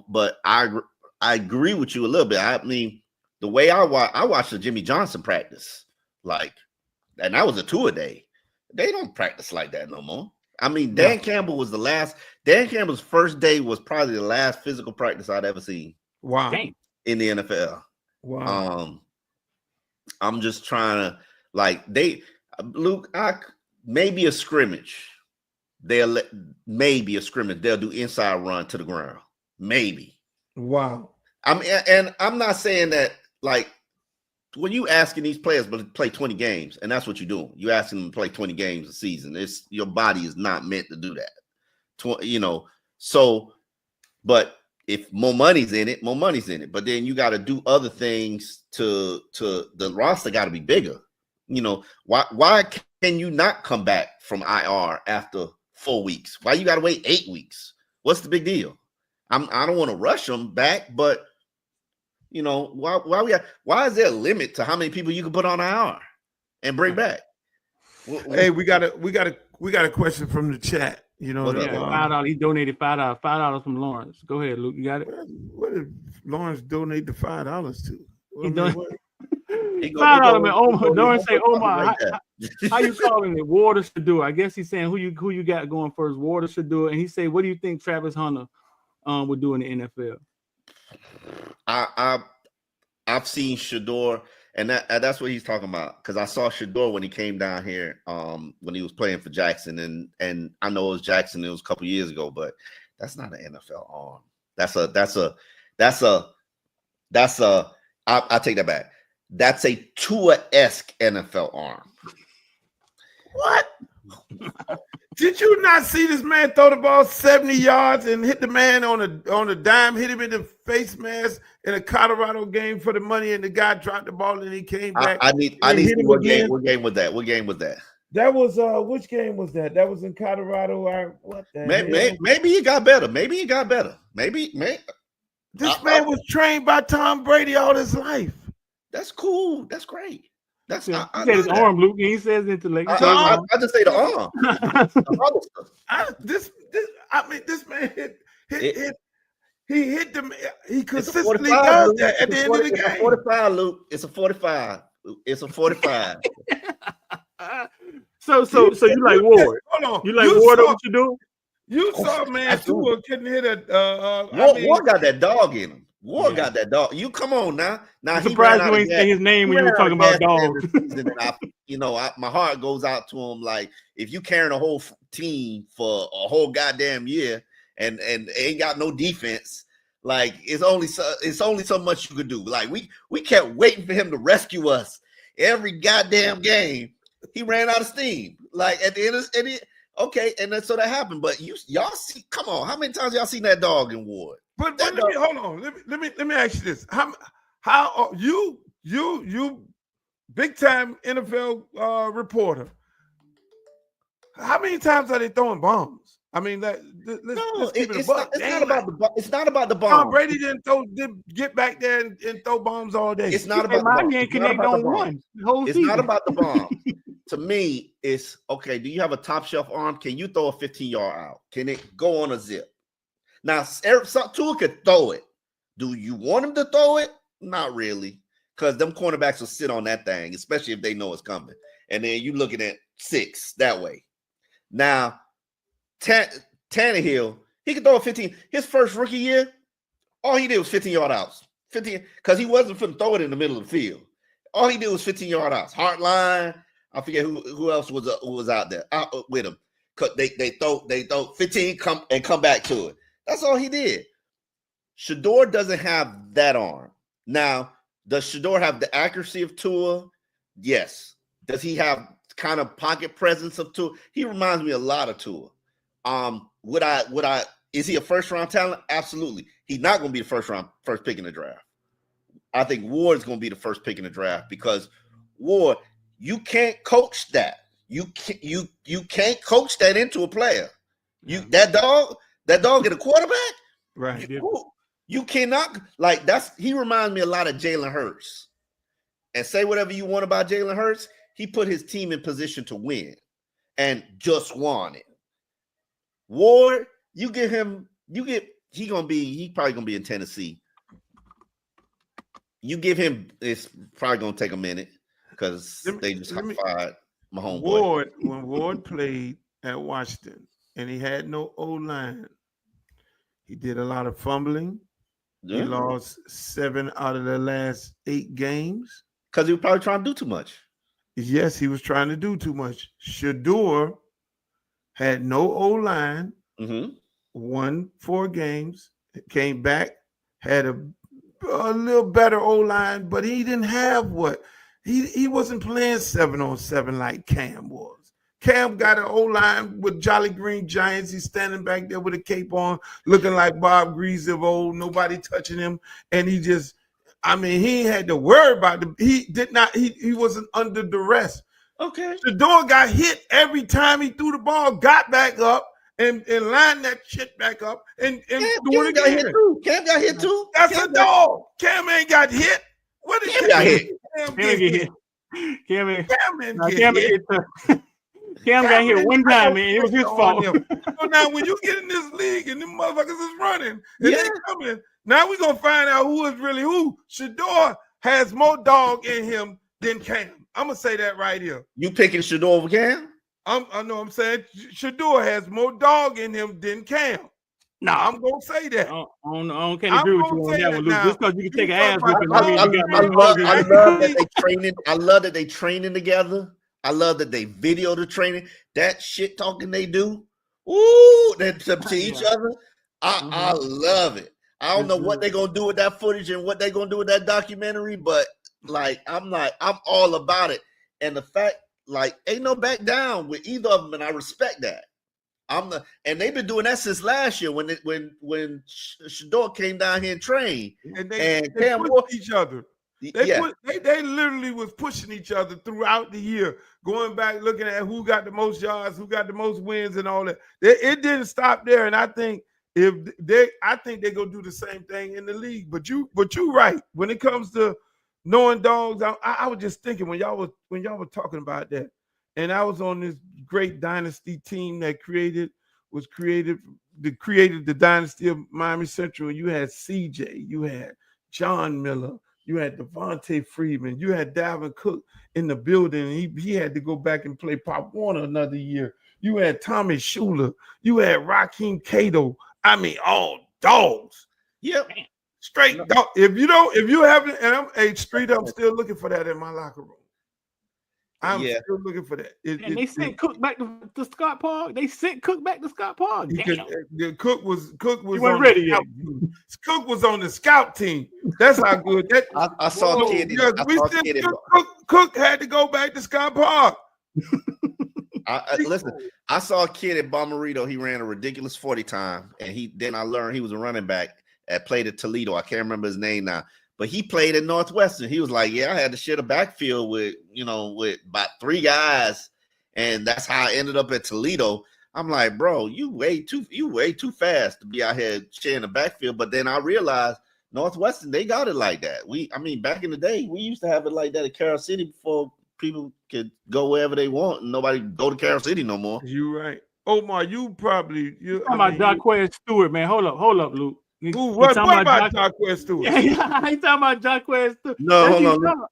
but I agree with you a little bit. I mean, the way I watched the Jimmy Johnson practice, and that was a two-a-day. They don't practice like that no more. I mean, Dan Campbell was Dan Campbell's first day was probably the last physical practice I'd ever seen. Wow. In the NFL. Wow. I'm just trying to, Luke, maybe a scrimmage. They'll do inside run to the ground. Maybe. Wow. I'm not saying that, when you asking these players to play 20 games, and that's what you're doing, you asking them to play 20 games a season. Your body is not meant to do that. So, but if more money's in it, more money's in it. But then you got to do other things to the roster got to be bigger. Why can you not come back from IR after 4 weeks? Why you got to wait 8 weeks? What's the big deal? I don't want to rush them back, but You know, why is there a limit to how many people you can put on IR and bring back? Hey, we got a question from the chat. You know, $5. He donated $5 from Lawrence. Go ahead, Luke. You got it. What did Lawrence donate the $5 to? He $5, man. Omar, don't say Omar. How you calling it? Water should do it. I guess he's saying who you got going first. Water should do it, and he said, "What do you think Travis Hunter would do in the NFL?" I've seen Shador, and that's what he's talking about, because I saw Shador when he came down here when he was playing for Jackson, and I know it was Jackson, it was a couple years ago, but that's not an NFL arm. I take that back. That's a Tua-esque NFL arm. What? Did you not see this man throw the ball 70 yards and hit the man on a dime, hit him in the face mask in a Colorado game for the money, and the guy dropped the ball and he came back? I need to see what game was that? What game was that? That was which game was that? That was in Colorado. What the hell? Maybe he got better. Maybe. This man was trained by Tom Brady all his life. That's cool. That's great. He said his arm, Luke. He says intellect. I just say the arm. This man hit them. He consistently does that at the end of the game. 45, Luke. It's a 45. It's a 45. So you like Ward? Hold on. You like Ward? What you do? You saw, man, Tua couldn't hit a. Ward got that dog in him. Ward got that dog. You come on now. I'm surprised you ain't say his name when you were talking about dogs. My heart goes out to him. Like, if you carrying a whole team for a whole goddamn year and ain't got no defense, like it's only so much you could do. Like we kept waiting for him to rescue us every goddamn game. He ran out of steam. Like at the end of okay, and then so that happened. But y'all see, come on, how many times y'all seen that dog in Ward? But let me hold on. Let me ask you this: How you big time NFL reporter? How many times are they throwing bombs? I mean, it's not about the bomb. Tom Brady didn't get back there and throw bombs all day. It's not about the bomb. It's not about the bomb. To me, it's okay. Do you have a top shelf arm? Can you throw a 15-yard out? Can it go on a zip? Now, Tua could throw it. Do you want him to throw it? Not really, because them cornerbacks will sit on that thing, especially if they know it's coming. And then you looking at 6 that way. Now, Tannehill, he could throw a 15. His first rookie year, all he did was 15-yard outs. 15, because he wasn't finna throw it in the middle of the field. All he did was 15-yard outs. Heartline. I forget who else was out there with him. They throw 15, come back to it. That's all he did. Shador doesn't have that arm. Now, does Shador have the accuracy of Tua? Yes. Does he have kind of pocket presence of Tua? He reminds me a lot of Tua. Is he a first round talent? Absolutely. He's not going to be the first pick in the draft. I think Ward's going to be the first pick in the draft, because Ward, you can't coach that. You can't coach that into a player. That dog get a quarterback, right? You cannot, like, he reminds me a lot of Jalen Hurts. And say whatever you want about Jalen Hurts, he put his team in position to win and just won it. Ward, he probably gonna be in Tennessee. You give him, it's probably gonna take a minute, because they just fired my homeboy. When Ward played at Washington and he had no O-line, he did a lot of fumbling. Yeah. He lost 7 out of the last 8 games. Because he was probably trying to do too much. Yes, he was trying to do too much. Shador had no O-line, won 4 games, came back, had a little better O-line, but he didn't have he wasn't playing 7-on-7 like Cam was. Cam got an O-line with Jolly Green Giants. He's standing back there with a cape on, looking like Bob Grease of old, nobody touching him. And he had to worry about it. He wasn't under duress. Okay. Shador got hit every time he threw the ball, got back up, and line that shit back up and do it got again. hit too. Cam got hit too. That's Cam a dog. Cam ain't got hit. What is Cam got hit. Cam Cam get hit? Cam Cam got hit one time, man. It was his fault. So now when you get in this league and them motherfuckers is running and they coming, now we're gonna find out who is really who. Shador has more dog in him than Cam. I'm gonna say that right here. You picking Shador over Cam? I know I'm saying Shador has more dog in him than Cam. No, I'm gonna say that. I can't agree with you on that one, Luke. Just because you can take an ass whipping, I love that they training together. I love that they video the training. That shit talking they do. Ooh, that to each other. I love it. I don't know what they're gonna do with that footage and what they're gonna do with that documentary, but I'm all about it. And the fact, ain't no back down with either of them, and I respect that. And they've been doing that since last year when Shador came down here and trained. And they pushed each other. They literally was pushing each other throughout the year, going back, looking at who got the most yards, who got the most wins, and all that. It didn't stop there, and I think they're gonna do the same thing in the league. But you're right when it comes to knowing dogs. I was just thinking when y'all were talking about that, and I was on this great dynasty team that created the dynasty of Miami Central. You had CJ, you had John Miller. You had Devontae Freeman. You had Dalvin Cook in the building. He had to go back and play Pop Warner another year. You had Tommy Schuler. You had Raheem Cato. I mean, all dogs. Yep. Straight dog. If you haven't, and I'm Streter, I'm still looking for that in my locker room. I'm still looking for that. And they sent Cook back to Scott Park. Damn. Cook was on ready yet. Cook was on the scout team. That's how good that. I saw Kid. Cook had to go back to Scott Park. Listen, I saw a kid at Bomarito. He ran a ridiculous 40 time, and then I learned he was a running back that played at Toledo. I can't remember his name now. But he played at Northwestern. He was like, I had to share the backfield with about 3 guys. And that's how I ended up at Toledo. I'm like, bro, you way too fast to be out here sharing the backfield. But then I realized Northwestern, they got it like that. Back in the day, we used to have it like that at Carroll City before people could go wherever they want and nobody go to Carroll City no more. You're right. Omar, you're talking about Jacquez Stewart, man. Hold up, Luke. What about Jacquez Stewart? Yeah, I ain't talking about Jacquez Stewart. No, hold on.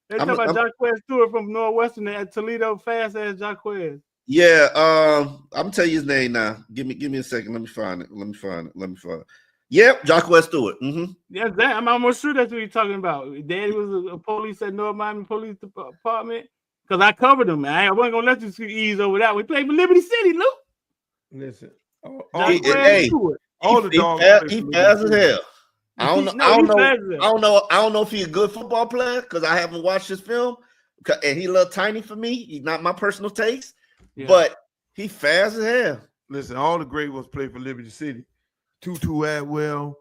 They're talking about Jacquez Stewart from Northwestern at Toledo, fast ass Jacquez. Yeah, I'm gonna tell you his name now. Give me a second. Let me find it. Yep, Jacquez Stewart. Mm-hmm. Yeah, I'm almost sure that's what you're talking about. Daddy was a police at North Miami Police Department because I covered him. Man. I wasn't gonna let you ease over that. We played for Liberty City, Luke. Listen, all the dogs. He fast as hell. I don't know if he's a good football player because I haven't watched his film, and he a little tiny for me. He's not my personal taste, but he fast as hell. Listen, all the great ones play for Liberty City. Tutu Atwell.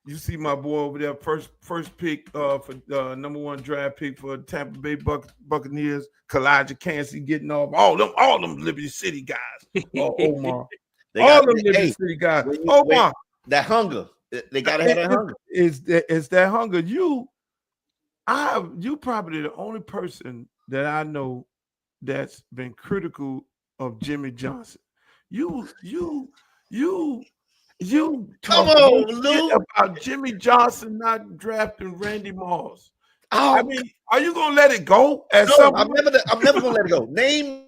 You see my boy over there, first pick for number 1 draft pick for Tampa Bay Buccaneers. Kalijah Cansey getting off. All them Liberty City guys. Omar. All them Liberty City guys. Omar. That hunger. They gotta have that hunger. It's that hunger. You probably the only person that I know that's been critical of Jimmy Johnson. You come on, Lou, about Jimmy Johnson not drafting Randy Moss. I mean, are you gonna let it go? I'm never gonna let it go. Name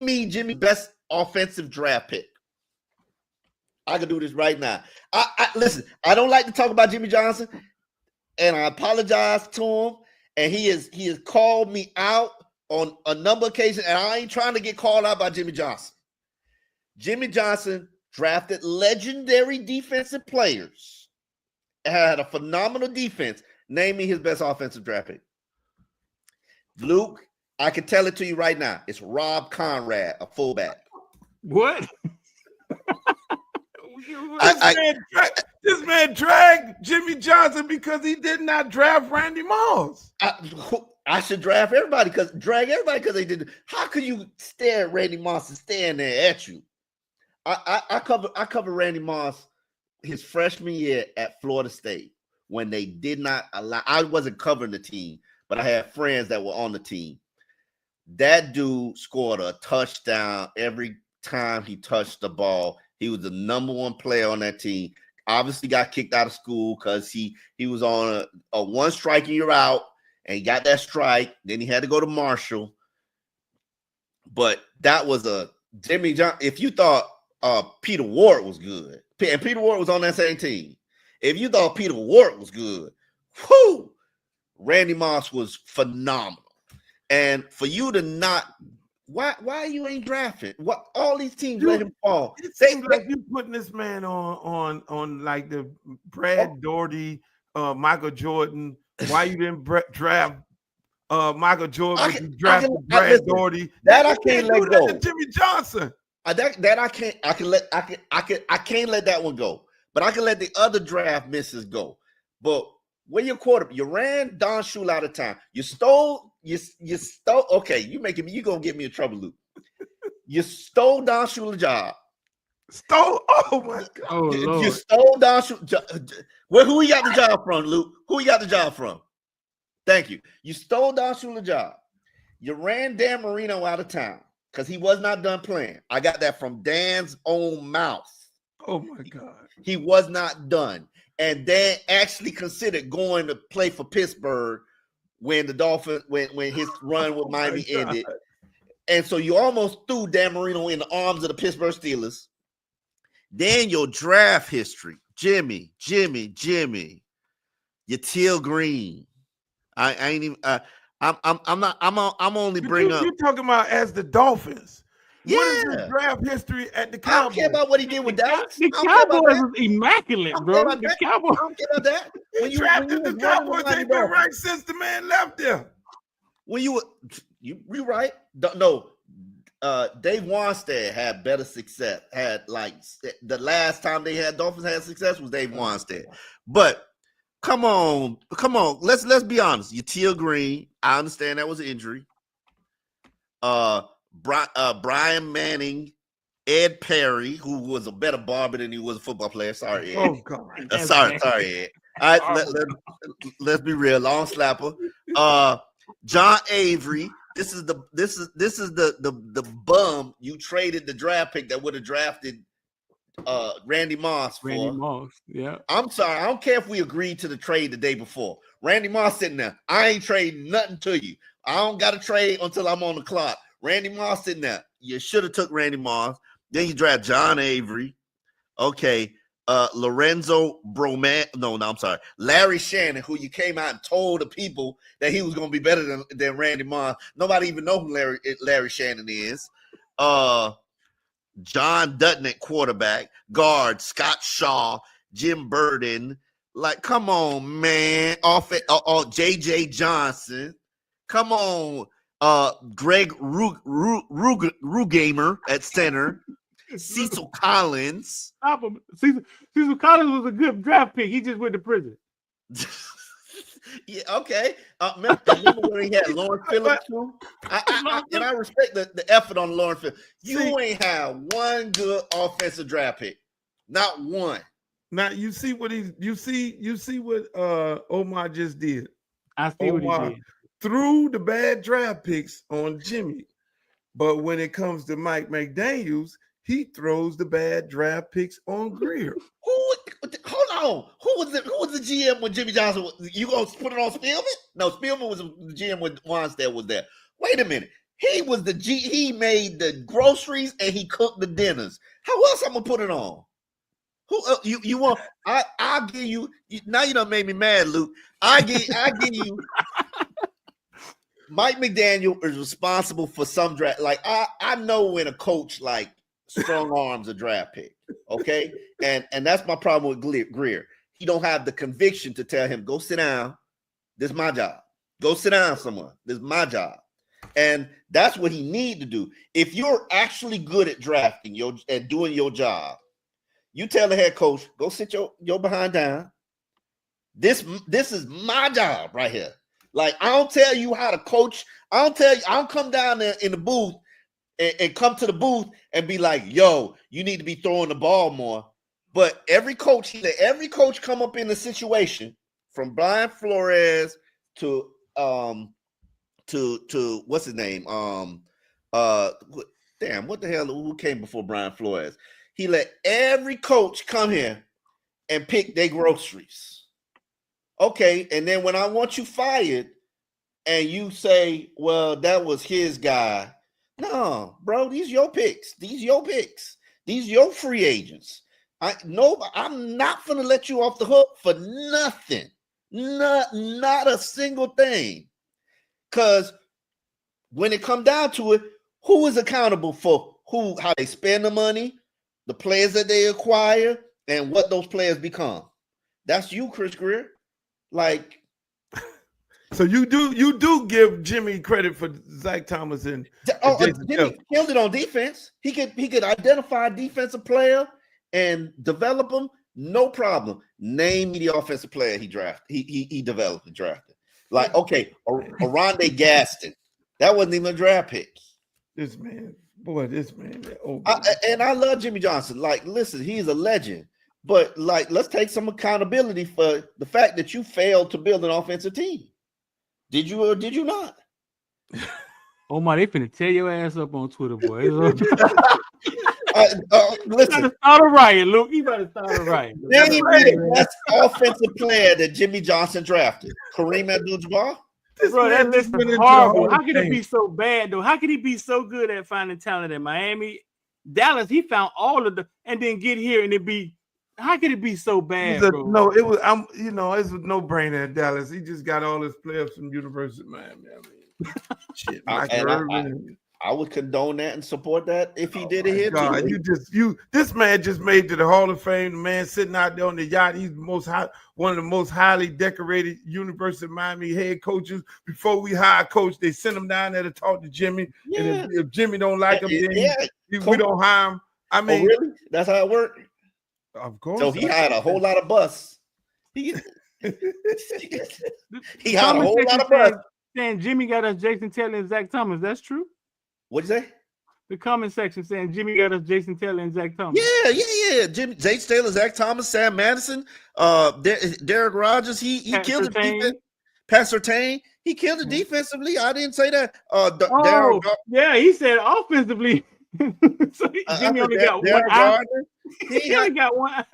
me Jimmy's best offensive draft pick. I can do this right now. Listen, I don't like to talk about Jimmy Johnson, and I apologize to him. And he has called me out on a number of occasions, and I ain't trying to get called out by Jimmy Johnson. Jimmy Johnson drafted legendary defensive players and had a phenomenal defense. Name me his best offensive draft pick. Luke, I can tell it to you right now. It's Rob Conrad, a fullback. What? This man dragged Jimmy Johnson because he did not draft Randy Moss. I should drag everybody because they did. How could you stare at Randy Moss and stand there at you? I cover Randy Moss his freshman year at Florida State when they did not allow. I wasn't covering the team, but I had friends that were on the team. That dude scored a touchdown every time he touched the ball. He was the number one player on that team. Obviously got kicked out of school because he was on a one strike and you're out, and he got that strike. Then he had to go to Marshall. But that was a Jimmy John. If you thought Peter Ward was good, and Peter Ward was on that same team, if you thought Peter Ward was good, whoo, Randy Moss was phenomenal. And for you to not, why you ain't drafting? What all these teams let him fall? It seems like you putting this man on like the Brad Daugherty, Michael Jordan. Why you didn't draft Michael Jordan? You drafted Brad Daugherty. That I can't let go. Jimmy Johnson. That I can't. I can't let that one go. But I can let the other draft misses go. But when your quarterback, you ran Don Shula out of time. You stole. Okay, you gonna get me in trouble, Luke. You stole Don Shula's job. Stole? Oh my God! Oh, you stole Don Shula. Who you got the job from, Luke? Who you got the job from? Thank you. You stole Don Shula's job. You ran Dan Marino out of town because he was not done playing. I got that from Dan's own mouth. Oh my God! He was not done, and Dan actually considered going to play for Pittsburgh when the Dolphins, when his run with Miami ended. And so you almost threw Dan Marino in the arms of the Pittsburgh Steelers. Then your draft history, Jimmy, your Teal Green. I ain't even. I'm only bringing up. You're talking about as the Dolphins. Yeah. What is his draft history at the Cowboys? I don't care about what he did with Dallas. The Cowboys was immaculate, bro. The Cowboys. I don't care about that. When you drafted the Cowboys, they've been right since the man left there. When you right? No, Dave Wanstead had better success. Had like the last time they had Dolphins had success was Dave Wanstead. But come on. Let's be honest. Your Teal Green. I understand that was an injury. Brian Manning, Ed Perry, who was a better barber than he was a football player. Sorry, Ed. Oh God. Sorry, Ed. All right, let's be real. Long slapper. John Avery. This is the bum you traded the draft pick that would have drafted Randy Moss for. Randy Moss, yeah. I'm sorry. I don't care if we agreed to the trade the day before. Randy Moss sitting there. I ain't trading nothing to you. I don't got to trade until I'm on the clock. Randy Moss sitting there. You should have took Randy Moss. Then you draft John Avery. Okay. Lorenzo Broman. No, I'm sorry. Larry Shannon, who you came out and told the people that he was going to be better than Randy Moss. Nobody even know who Larry Shannon is. John Dutton at quarterback. Guard, Scott Shaw, Jim Burden. Like, come on, man. J.J. Johnson. Come on. Greg Rugamer at center. Cecil Collins. Cecil Collins was a good draft pick. He just went to prison. Yeah, okay. Remember when he had Lawrence Phillips too? I respect the effort on Lawrence Phillips. You ain't have one good offensive draft pick. Not one. Now you see what Omar just did. I see Omar what he did. Threw the bad draft picks on Jimmy. But when it comes to Mike McDaniels, he throws the bad draft picks on Greer. Hold on. Who was the GM when Jimmy Johnson was? You gonna put it on Spielman? No, Spielman was the GM when Wanstead was there. Wait a minute. He was he made the groceries and he cooked the dinners. How else I'm gonna put it on? Who you want? I'll give you. Now you done made me mad, Luke. I give you. Mike McDaniel is responsible for some draft. Like I know when a coach like strong arms a draft pick, okay, and that's my problem with Greer. He don't have the conviction to tell him go sit down. This is my job. Go sit down somewhere. This is my job, and that's what he need to do. If you're actually good at drafting and doing your job, you tell the head coach go sit your behind down. This is my job right here. Like, I don't tell you how to coach. I don't come down there in the booth and come to the booth and be like, yo, you need to be throwing the ball more. But every coach, he let every coach come up in the situation from Brian Flores to what's his name? Damn, what the hell? Who came before Brian Flores? He let every coach come here and pick their groceries. Okay, and then when I want you fired, and you say, well, that was his guy. No, bro, these your picks. These your picks. These your free agents. I'm not gonna let you off the hook for nothing. Not a single thing. Because when it comes down to it, who is accountable for how they spend the money, the players that they acquire, and what those players become? That's you, Chris Greer. Like, so you do give Jimmy credit for Zach Thomas and Jimmy killed it on defense. He could identify a defensive player and develop them, no problem. Name me the offensive player he drafted. He developed and drafted. Like, okay, Oronde Gaston. That wasn't even a draft pick. This man. Oh, and I love Jimmy Johnson. Like, listen, he's a legend. But like, let's take some accountability for the fact that you failed to build an offensive team. Did you or did you not? Omar, they finna tear your ass up on Twitter, boy. Listen, start a riot, Luke. You better start a riot. Name me the best offensive player that Jimmy Johnson drafted. Kareem Abdul-Jabbar? Bro, that list is horrible. How could it be so bad, though? How could he be so good at finding talent in Miami? Dallas, he found all of the, and then get here and it be, how could it be so bad, bro? No, it was, it's a no-brainer at Dallas. He just got all his players from University of Miami. I mean, shit, I would condone that and support that if he did it here too. This man just made to the Hall of Fame. The man sitting out there on the yacht. He's one of the most highly decorated University of Miami head coaches. Before we hire a coach, they send him down there to talk to Jimmy. Yeah. And if Jimmy don't like him, then we don't hire him. I mean, really? That's how it worked? Of course. So he had a whole lot of bus. He had a whole lot of bus. Saying Jimmy got us Jason Taylor and Zach Thomas. That's true? What'd you say? The comment section saying Jimmy got us Jason Taylor and Zach Thomas. Yeah. Jason Taylor, Zach Thomas, Sam Madison, Derek Rogers. He killed the defense. Pat Surtain, he killed it defensively. I didn't say that. He said offensively. So Jimmy only got one. He only got one.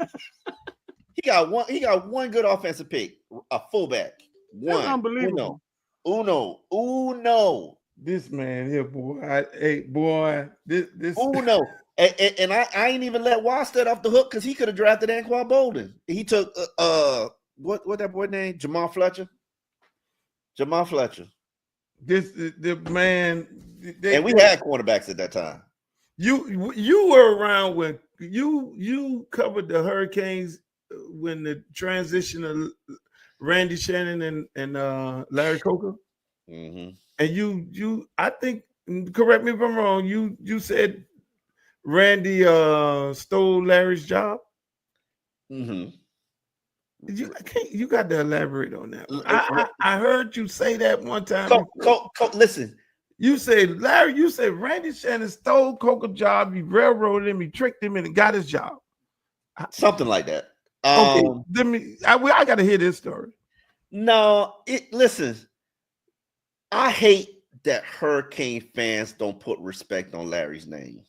He got one good offensive pick, a fullback. One. That's unbelievable. Uno. This man here, boy. This Uno. And I ain't even let Wastad off the hook because he could have drafted Anquan Bolden. He took what that boy name? Jamal Fletcher. The man. And we had cornerbacks at that time. You were around when you covered the Hurricanes when the transition of Randy Shannon and Larry Coker. Mm-hmm. And you I think, correct me if I'm wrong, you said Randy stole Larry's job. Mm-hmm. You got to elaborate on that. I heard you say that one time. Listen. You said Randy Shannon stole Coker's job, he railroaded him, he tricked him, and he got his job. Something like that. Okay, I gotta hear this story. No, listen. I hate that Hurricane fans don't put respect on Larry's name.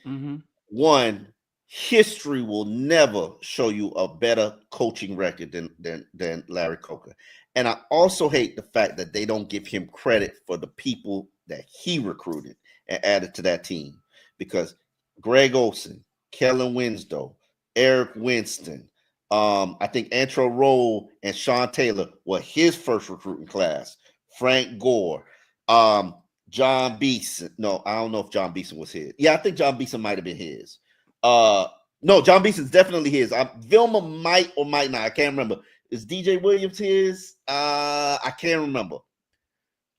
Mm-hmm. One, history will never show you a better coaching record than Larry Coker. And I also hate the fact that they don't give him credit for the people that he recruited and added to that team. Because Greg Olson, Kellen Winslow, Eric Winston, I think Antro Roll and Sean Taylor were his first recruiting class. Frank Gore, John Beeson. No, I don't know if John Beeson was his. Yeah, I think John Beeson might have been his. No, John Beeson's definitely his. Vilma might or might not. I can't remember. Is DJ Williams his? I can't remember.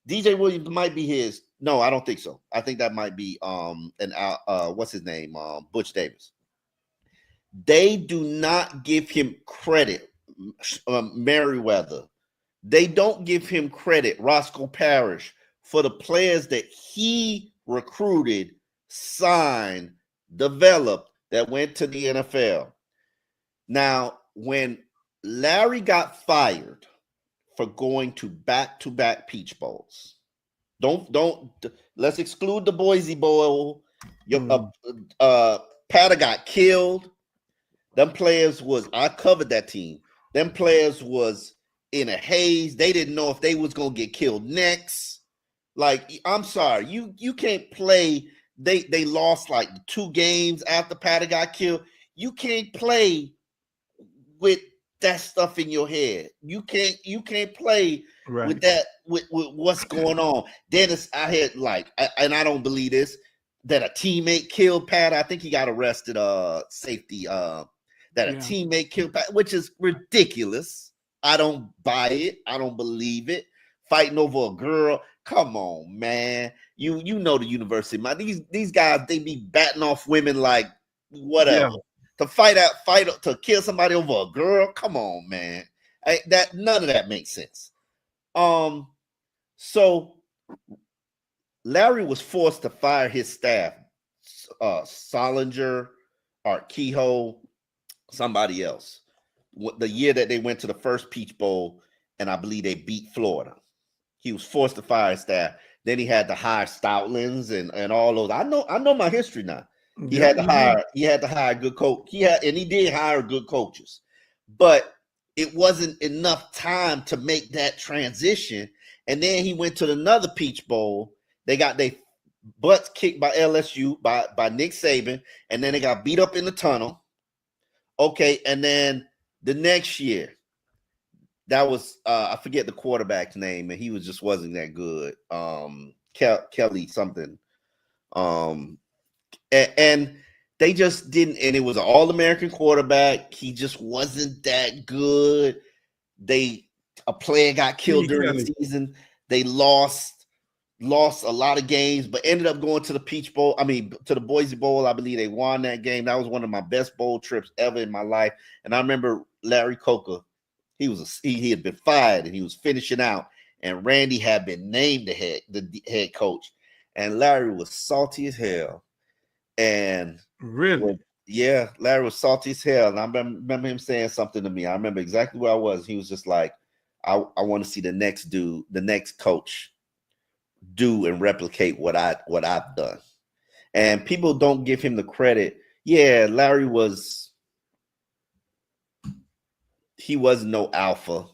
DJ Williams might be his. No, I don't think so. I think that might be what's his name? Butch Davis. They do not give him credit. Merriweather. They don't give him credit, Roscoe Parrish, for the players that he recruited, signed, developed that went to the NFL. Now, when Larry got fired for going to back-to-back Peach Bowls, let's exclude the Boise Bowl. Patter got killed. Them players I covered that team. Them players was in a haze. They didn't know if they was gonna get killed next. Like, I'm sorry, you can't play. They lost like 2 games after Patter got killed. You can't play with that stuff in your head. You can't play with that with what's going on. Dennis, I had and I don't believe this, that a teammate killed Pat. I think he got arrested, safety, that a teammate killed Pat, which is ridiculous. I don't buy it. I don't believe it. Fighting over a girl. Come on, man. You know the university, man. These guys, they be batting off women like whatever. To to kill somebody over a girl. Come on, man. None of that makes sense. So Larry was forced to fire his staff, Solinger, Art Kehoe, somebody else. The year that they went to the first Peach Bowl, and I believe they beat Florida. He was forced to fire his staff. Then he had to hire Stoutlins and all those. I know my history now. He had to hire good coach. He did hire good coaches, but it wasn't enough time to make that transition. And then he went to another Peach Bowl. They got their butts kicked by LSU by Nick Saban, and then they got beat up in the tunnel. Okay, and then the next year, that was I forget the quarterback's name, and he wasn't that good. Kelly something. And they just didn't, and it was an all-American quarterback. He just wasn't that good. A player got killed during the season. They lost a lot of games, but ended up going to the Peach Bowl. I mean, to the Boise Bowl. I believe they won that game. That was one of my best bowl trips ever in my life. And I remember Larry Coker. He had been fired and he was finishing out. And Randy had been named the head coach. And Larry was salty as hell. And really, Larry was salty as hell. And I remember him saying something to me. I remember exactly where I was. He was just like, I want to see the next coach do and replicate what I've done. And people don't give him the credit. Yeah, Larry he wasn't no alpha.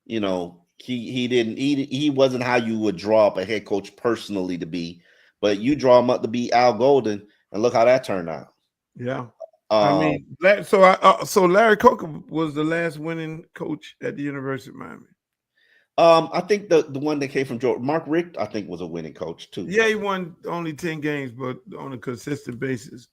You know, he wasn't how you would draw up a head coach personally to be, but you draw him up to be Al Golden. And look how that turned out. Yeah. So Larry Coker was the last winning coach at the University of Miami. I think the one that came from Georgia, Mark Richt, I think was a winning coach too. Yeah, he won only 10 games, but on a consistent basis.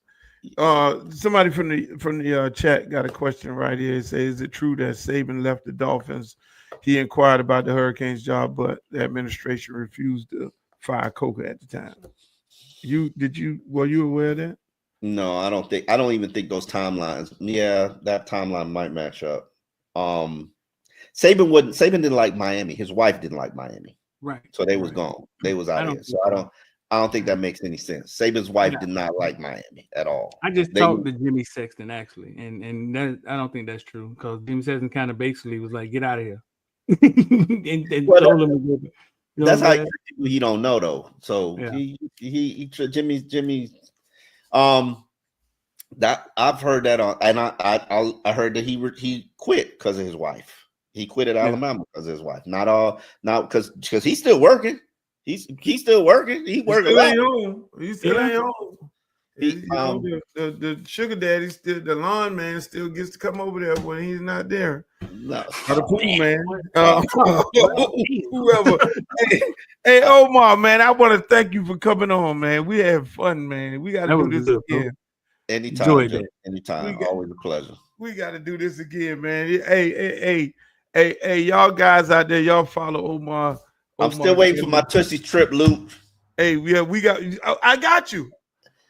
Somebody from the chat got a question right here. It says, is it true that Saban left the Dolphins? He inquired about the Hurricanes job, but the administration refused to fire Coker at the time. Were you aware of that? No, I don't even think those timelines. Yeah, that timeline might match up. Saban didn't like Miami. His wife didn't like Miami. Right. So they was gone. They was out here. So I don't think that makes any sense. Saban's wife did not like Miami at all. I just talked to Jimmy Sexton actually, and that, I don't think that's true because Jimmy Sexton kind of basically was like, "Get out of here." and told him that's how he don't know though. So Jimmy. That I've heard that on, and I heard that he quit because of his wife. He quit at Alabama because of his wife. Not because he's still working. He's still working. He working. He still ain't home. The sugar daddy still, the lawn man still gets to come over there when he's not there. No, the pool man. Whoever. Hey, Omar, man, I want to thank you for coming on, man. We had fun, man. We got to do this again. Anytime. Always a pleasure. We got to do this again, man. Hey, y'all guys out there, y'all follow Omar. I'm still waiting for my Tussie trip, Luke. Hey, we got. I got you.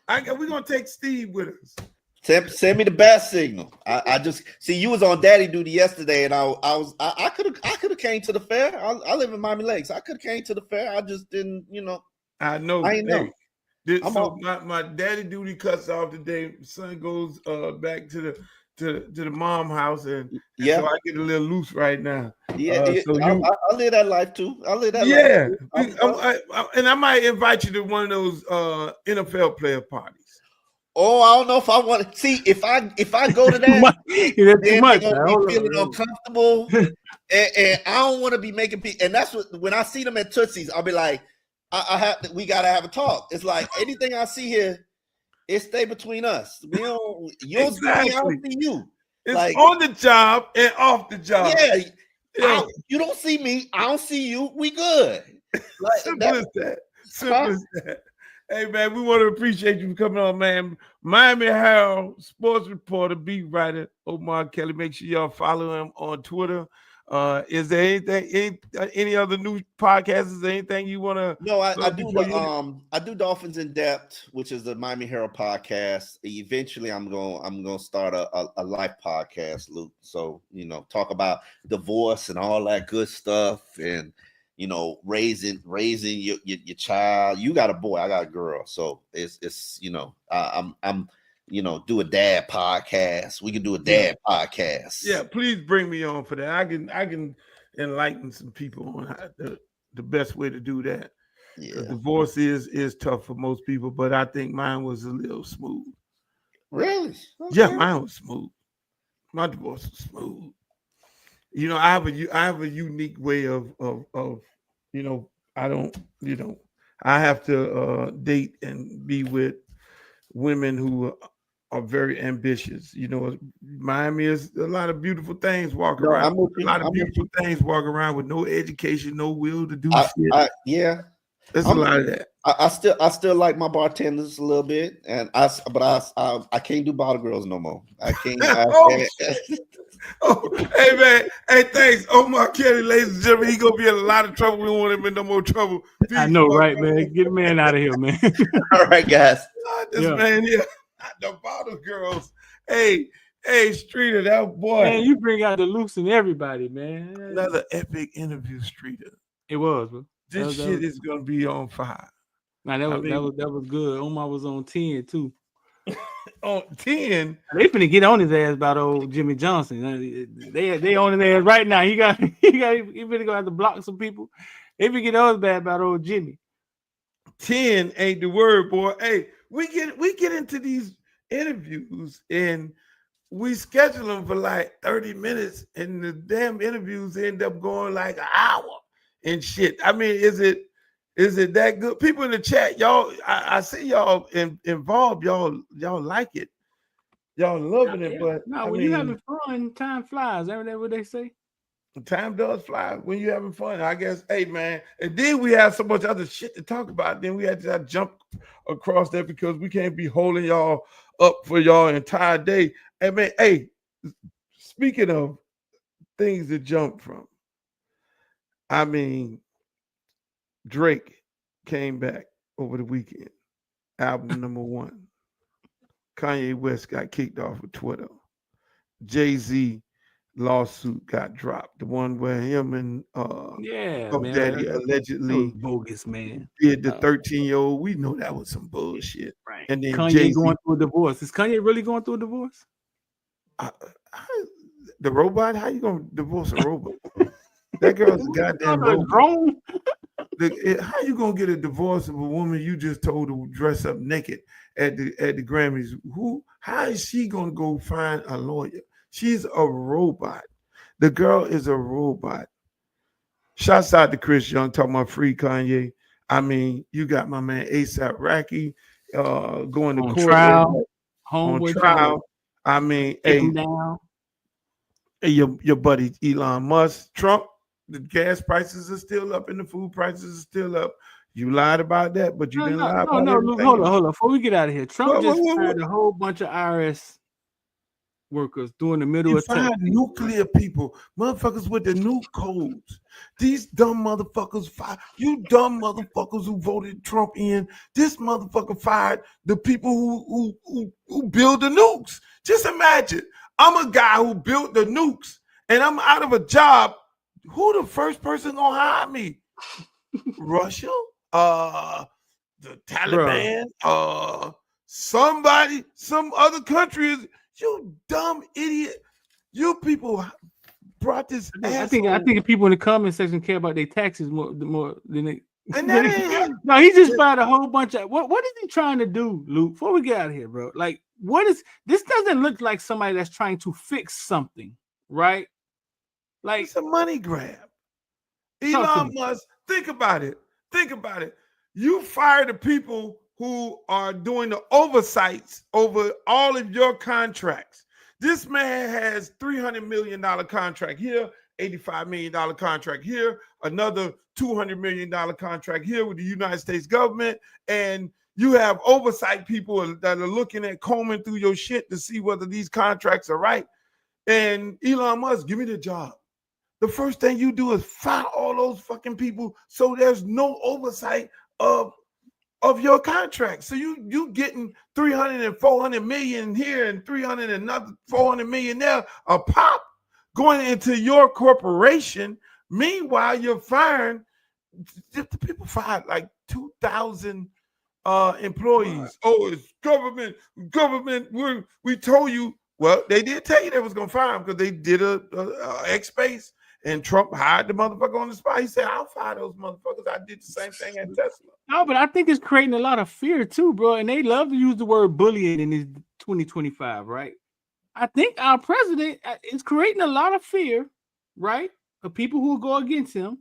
We're gonna take Steve with us. Send me the bat signal. I just see you was on daddy duty yesterday, and I could have came to the fair. I live in Miami Lakes. I could have came to the fair. I just didn't, I know. I know. So my daddy duty cuts off the day son goes back to the mom house, and so I get a little loose right now. So I live that life too. I live that life too. And I might invite you to one of those NFL player parties. Oh, I don't know if I want to see if I go to that. Then they're gonna be feeling uncomfortable, and I don't want to be making people. And that's what when I see them at Tootsie's, I'll be like, we gotta have a talk. It's like anything I see here, it stay between us. We don't. You don't see me, I don't see you. It's like on the job and off the job. Yeah, you don't see me, I don't see you. We good. Like, Simple as that. Simple as that. Hey man, we want to appreciate you for coming on, man. Miami Herald sports reporter, beat writer Omar Kelly. Make sure y'all follow him on Twitter. Is there any other new podcasts? Is there anything you want to? No, I do Dolphins in Depth, which is the Miami Herald podcast. Eventually, I'm gonna start a life podcast, Luke. So talk about divorce and all that good stuff, and raising your child. You got a boy, I got a girl, so it's I'm do a dad podcast. We can do a dad podcast. Yeah, please bring me on for that. I can enlighten some people on how the best way to do that. Yeah, divorce is tough for most people, but I think mine was a little smooth. Really? Okay. Yeah, mine was smooth. My divorce was smooth. I have a unique way of I don't I have to date and be with women who are very ambitious. Miami is a lot of beautiful things walk around. Beautiful things walk around with no education, no will to do shit. There's a lot of that. I still like my bartenders a little bit, and I can't do bottle girls no more. I can't. Hey man, hey, thanks, Omar Kelly, ladies and gentlemen. He gonna be in a lot of trouble. We don't want him in no more trouble. Peace. I know, right, man? Get the man out of here, man. All right, guys. Man here, the bottle girls. Hey, Streter, that boy. Man, you bring out the loose in everybody, man. Another epic interview, Streter. It was, bro. This shit is gonna be on fire. Nah, that was good. Omar was on 10 too. On 10, they finna get on his ass about old Jimmy Johnson. They on his ass right now. He finna go have to block some people. They finna get us bad about old Jimmy. 10 ain't the word, boy. Hey, we get into these interviews and we schedule them for like 30 minutes, and the damn interviews end up going like an hour and shit. I mean, is it that good? People in the chat, y'all, I see y'all involved. Y'all like it. Y'all loving it, but when you're having fun, time flies. Ain't that what they say? Time does fly when you're having fun, I guess. Hey, man. And then we have so much other shit to talk about. Then we had to jump across that because we can't be holding y'all up for y'all entire day. And man, hey, speaking of things to jump from, I mean, Drake came back over the weekend. Album number 1. Kanye West got kicked off of Twitter. Jay-Z lawsuit got dropped. The one where him and Daddy allegedly bogus, man. Did the 13-year-old. We know that was some bullshit. Right. And then Kanye Jay-Z going through a divorce. Is Kanye really going through a divorce? The robot? How you gonna divorce a robot? That girl's a goddamn robot. Drone. How you gonna get a divorce of a woman you just told to dress up naked at the Grammys? How is she gonna go find a lawyer? She's a robot. The girl is a robot. Shouts out to Chris Young talking about free Kanye. I mean, you got my man ASAP Rocky going to on court trial. On trial. I mean, your buddy Elon Musk, Trump. The gas prices are still up and the food prices are still up. You lied about that, but you didn't lie about everything. Hold on. Before we get out of here, Trump just fired a whole bunch of IRS workers during the middle of time. Nuclear people, motherfuckers with the nuke codes. These dumb motherfuckers fired. You dumb motherfuckers who voted Trump in. This motherfucker fired the people who build the nukes. Just imagine, I'm a guy who built the nukes and I'm out of a job. Who the first person gonna hire me? Russia? the Taliban, somebody, some other country. You dumb idiot. You people brought this. I think the people in the comment section care about their taxes more than they. And that ain't no, he just fired a whole bunch of what is he trying to do, Luke? Before we get out of here, bro. Like, what is this? Doesn't look like somebody that's trying to fix something, right? Like, it's a money grab. Elon Musk, think about it. Think about it. You fire the people who are doing the oversights over all of your contracts. This man has $300 million contract here, $85 million contract here, another $200 million contract here with the United States government, and you have oversight people that are looking at combing through your shit to see whether these contracts are right. And Elon Musk, give me the job. The first thing you do is fire all those fucking people so there's no oversight of your contract. So you getting 300 and 400 million here and 300 and another 400 million there a pop going into your corporation. Meanwhile, you're firing the people fired like 2,000 employees. Right. Oh, it's government. We told you. Well, they did tell you they was gonna fire him because they did a X space. And Trump hired the motherfucker on the spot. He said, I'll fire those motherfuckers. I did the same thing at Tesla. No, but I think it's creating a lot of fear too, bro. And they love to use the word bullying in this 2025, right? I think our president is creating a lot of fear, right? Of people who will go against him.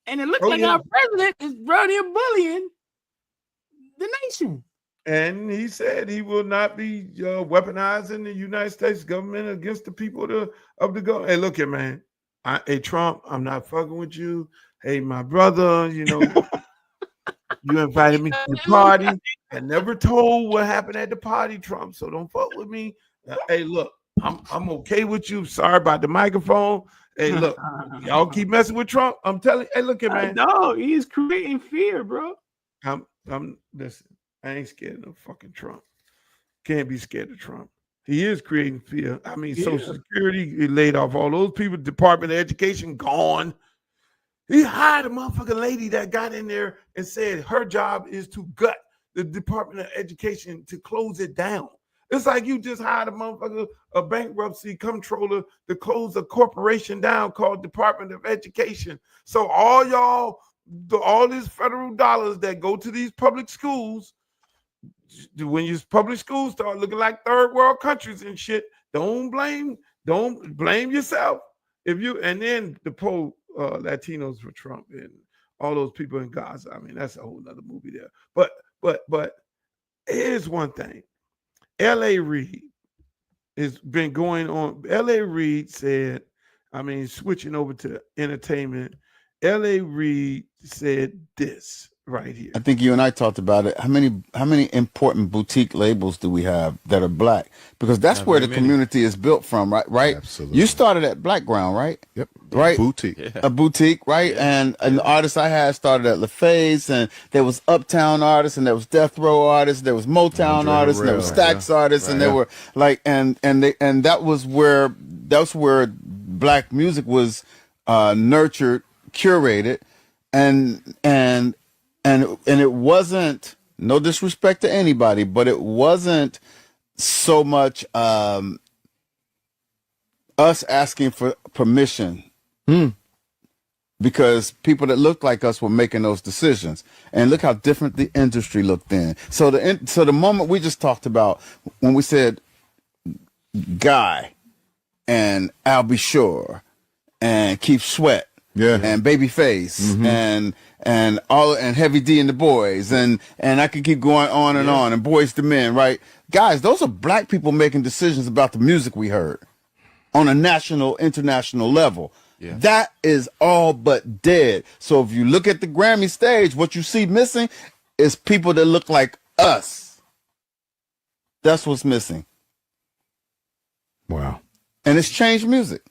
And it looks like our president is running bullying the nation. And he said he will not be weaponizing the United States government against the people of the government. Hey, look here, man. Hey, Trump, I'm not fucking with you. Hey, my brother, you know, you invited me to the party. I never told what happened at the party, Trump, so don't fuck with me. Hey, look, I'm okay with you. Sorry about the microphone. Hey, look, y'all keep messing with Trump. I'm telling you, hey, look at man. No, he's creating fear, bro. Listen, I ain't scared of no fucking Trump. Can't be scared of Trump. He is creating fear. I mean, Social Security, he laid off all those people. Department of Education, gone. He hired a motherfucking lady that got in there and said her job is to gut the Department of Education to close it down. It's like you just hired a motherfucker, a bankruptcy controller to close a corporation down called Department of Education. So all y'all, all these federal dollars that go to these public schools, when your public schools start looking like third world countries and shit, don't blame yourself. And then the poor Latinos for Trump and all those people in Gaza. I mean, that's a whole nother movie there. But here's one thing. L.A. Reid has been going on. L.A. Reid said, I mean, switching over to entertainment, L.A. Reid said this right here. I think you and I talked about it. How many important boutique labels do we have that are black? Because that's where the community is built from, right? Absolutely. You started at Blackground, right? Yep. Right? Boutique. Yeah. A boutique, right? Yeah. And the artists I had started at LaFace, and there was Uptown artists, and there was Death Row artists, there was Motown artists, and there was Stax artists, and there were like and that was where black music was nurtured, curated, and it wasn't, no disrespect to anybody, but it wasn't so much us asking for permission because people that looked like us were making those decisions. And look how different the industry looked then. So the moment we just talked about when we said Guy and Al B. Shore and Keith Sweat and Babyface and Heavy D and the Boys and I could keep going on and on, and Boys to Men, right? Guys, those are black people making decisions about the music we heard on a national, international level. Yeah. That is all but dead. So if you look at the Grammy stage, what you see missing is people that look like us. That's what's missing. Wow. And it's changed music.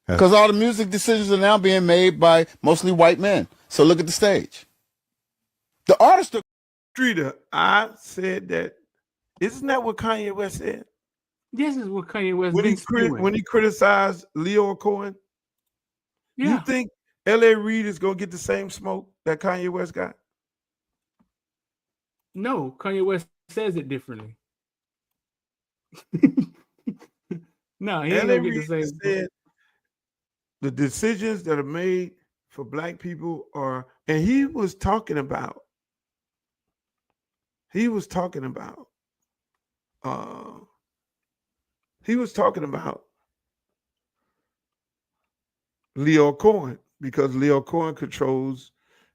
Because all the music decisions are now being made by mostly white men. So look at the stage. The artist. Streter, I said that. Isn't that what Kanye West said? This is what Kanye West when he criticized Leo Cohen. Yeah. You think L.A. Reid is gonna get the same smoke that Kanye West got? No, Kanye West says it differently. No, he ain't L.A. gonna get the Reid same. said the decisions that are made for black people are, and he was talking about Leo Cohen, because Leo Cohen controls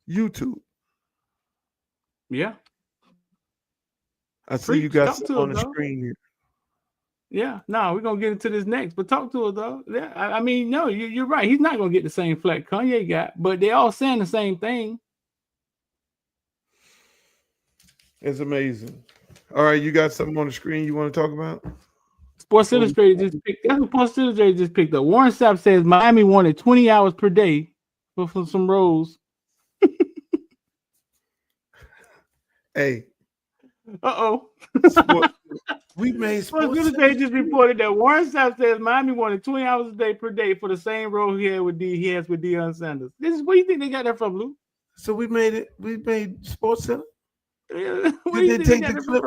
YouTube. Yeah. I see you got some on the though. screen here. Yeah, no, we're gonna get into this next, but talk to us though. Yeah, I mean, no, you're right. He's not gonna get the same flack Kanye got, but they all saying the same thing. It's amazing. All right, you got something on the screen you want to talk about? Sports Illustrated just picked. That's what Sports Illustrated just picked up. Warren Sapp says Miami wanted 20 hours per day for some roles. Hey. We made Sports Illustrated just reported that Warren Sapp says Miami wanted 20 hours a day per day for the same role he has with Deion Sanders. This is where you think they got that from, Lou? So we made Sports Center. Yeah. Did they take the clip?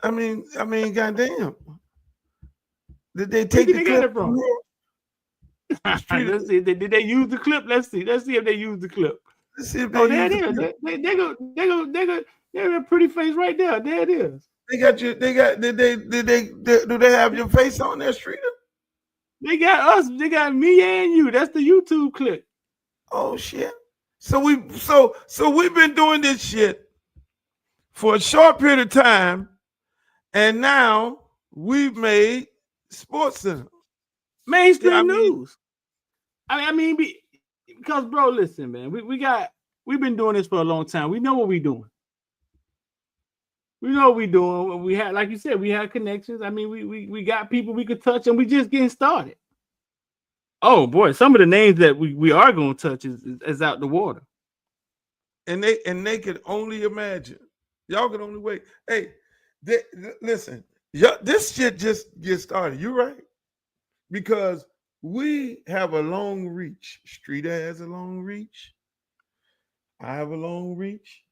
I mean, goddamn. Did they take the clip from? Let's see. Did they use the clip? Let's see. Let's see if they use the clip. Let's see if they there it is. They got a pretty face right there. There it is. They got you. They got. Do they have your face on there, Streter? They got us. They got me and you. That's the YouTube clip. Oh shit. So we've been doing this shit for a short period of time, and now we've made Sports Center mainstream news. I mean, because bro, listen, man, we've been doing this for a long time. We know what we're doing. We know what we're doing. We had, like you said, we had connections. I mean, we got people we could touch, and we just getting started. Oh boy, some of the names that we are going to touch is out the water. And they could only imagine. Y'all can only wait. Hey, listen, this shit just get started. You're right. Because we have a long reach. Streter has a long reach. I have a long reach.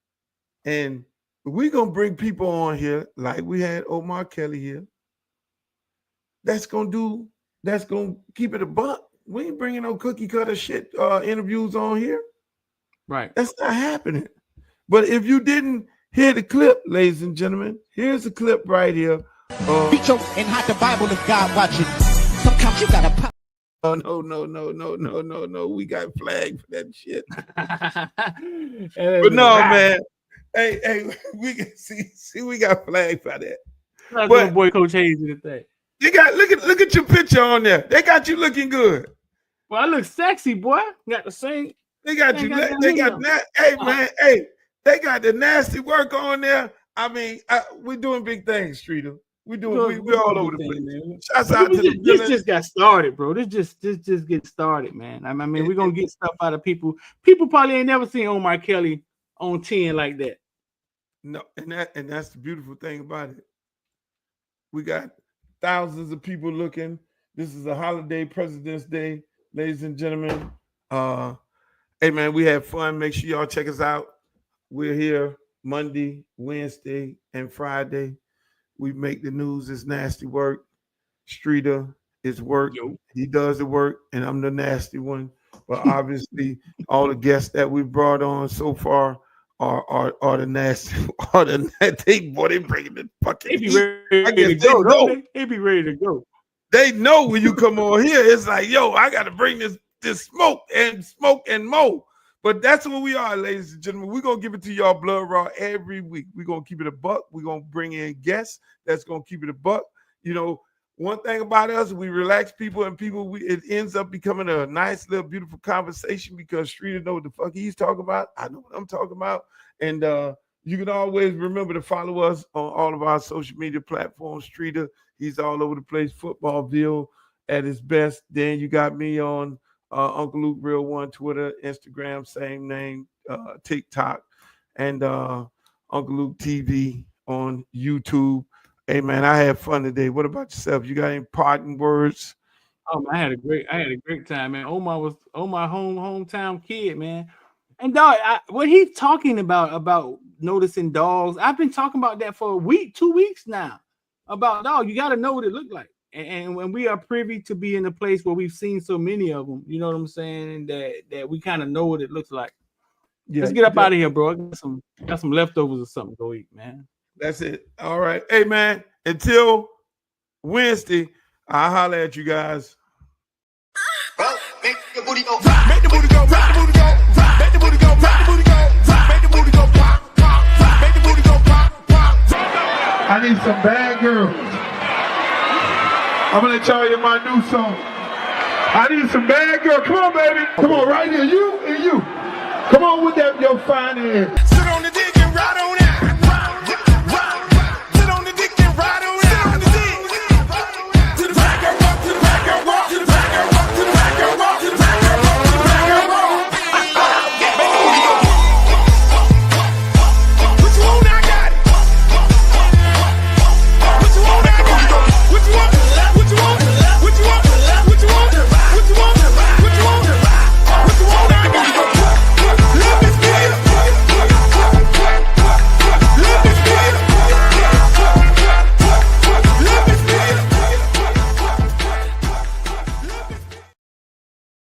And we're going to bring people on here like we had Omar Kelly here. That's going to keep it a buck. We ain't bringing no cookie cutter shit interviews on here. Right. That's not happening. But if you didn't hear the clip, ladies and gentlemen, here's a clip right here. Be choked and hide the Bible if God watching. Sometimes you gotta pop. Oh, no. We got flagged for that shit. But no, man. Hey, we can see we got flagged for that. That's but boy Coach Hayes in the thing. You got look at your picture on there. They got you looking good. Well, I look sexy, boy. Got the same. They got you. They got hey man, hey, they got the nasty work on there. I mean, we're doing big things, Streter. We're all over the place, man. Shouts out to the this just got started, bro. This just get started, man. I mean, we're gonna get stuff out of people. People probably ain't never seen Omar Kelly on 10 like that. No, and that's the beautiful thing about it. We got thousands of people looking. This is a holiday, President's Day, ladies and gentlemen. Hey man, we had fun. Make sure y'all check us out. We're here Monday, Wednesday, and Friday. We make the news. It's nasty work. Streter is work. He does the work, and I'm the nasty one. But obviously, all the guests that we brought on so far are the nasty. They bringing the fucking. They be ready to go. They know when you come on here, it's like, yo, I got to bring this smoke and mo. But that's what we are, ladies and gentlemen. We're going to give it to y'all blood raw every week. We're going to keep it a buck. We're going to bring in guests that's going to keep it a buck. You know, one thing about us, we relax people, and it ends up becoming a nice little beautiful conversation because Streter know what the fuck he's talking about. I know what I'm talking about. And you can always remember to follow us on all of our social media platforms. Streter, he's all over the place. Footballville at his best. Then you got me on Uncle Luke Real One, Twitter, Instagram, same name, TikTok, and Uncle Luke TV on YouTube. Hey man, I had fun today. What about yourself? You got any parting words? I had a great time, man. Omar hometown kid, man. And dog, what he's talking about noticing dogs, I've been talking about that for a week, 2 weeks now. About dog, you got to know what it looked like. And when we are privy to be in a place where we've seen so many of them, you know what I'm saying, that we kind of know what it looks like. Yeah, let's get up out of here, bro. I got some leftovers or something to go eat, man. That's it. All right. Hey, man, until Wednesday, I'll holler at you guys. Make the booty go, make the booty go, make the booty go, make the booty go, make the booty go, make the booty go, pop, pop, make the booty go, pop, pop. I need some bad girls. I'm gonna let y'all hear my new song. I need some bad girls. Come on, baby. Come on, right here. You and you. Come on with that, your fine ass.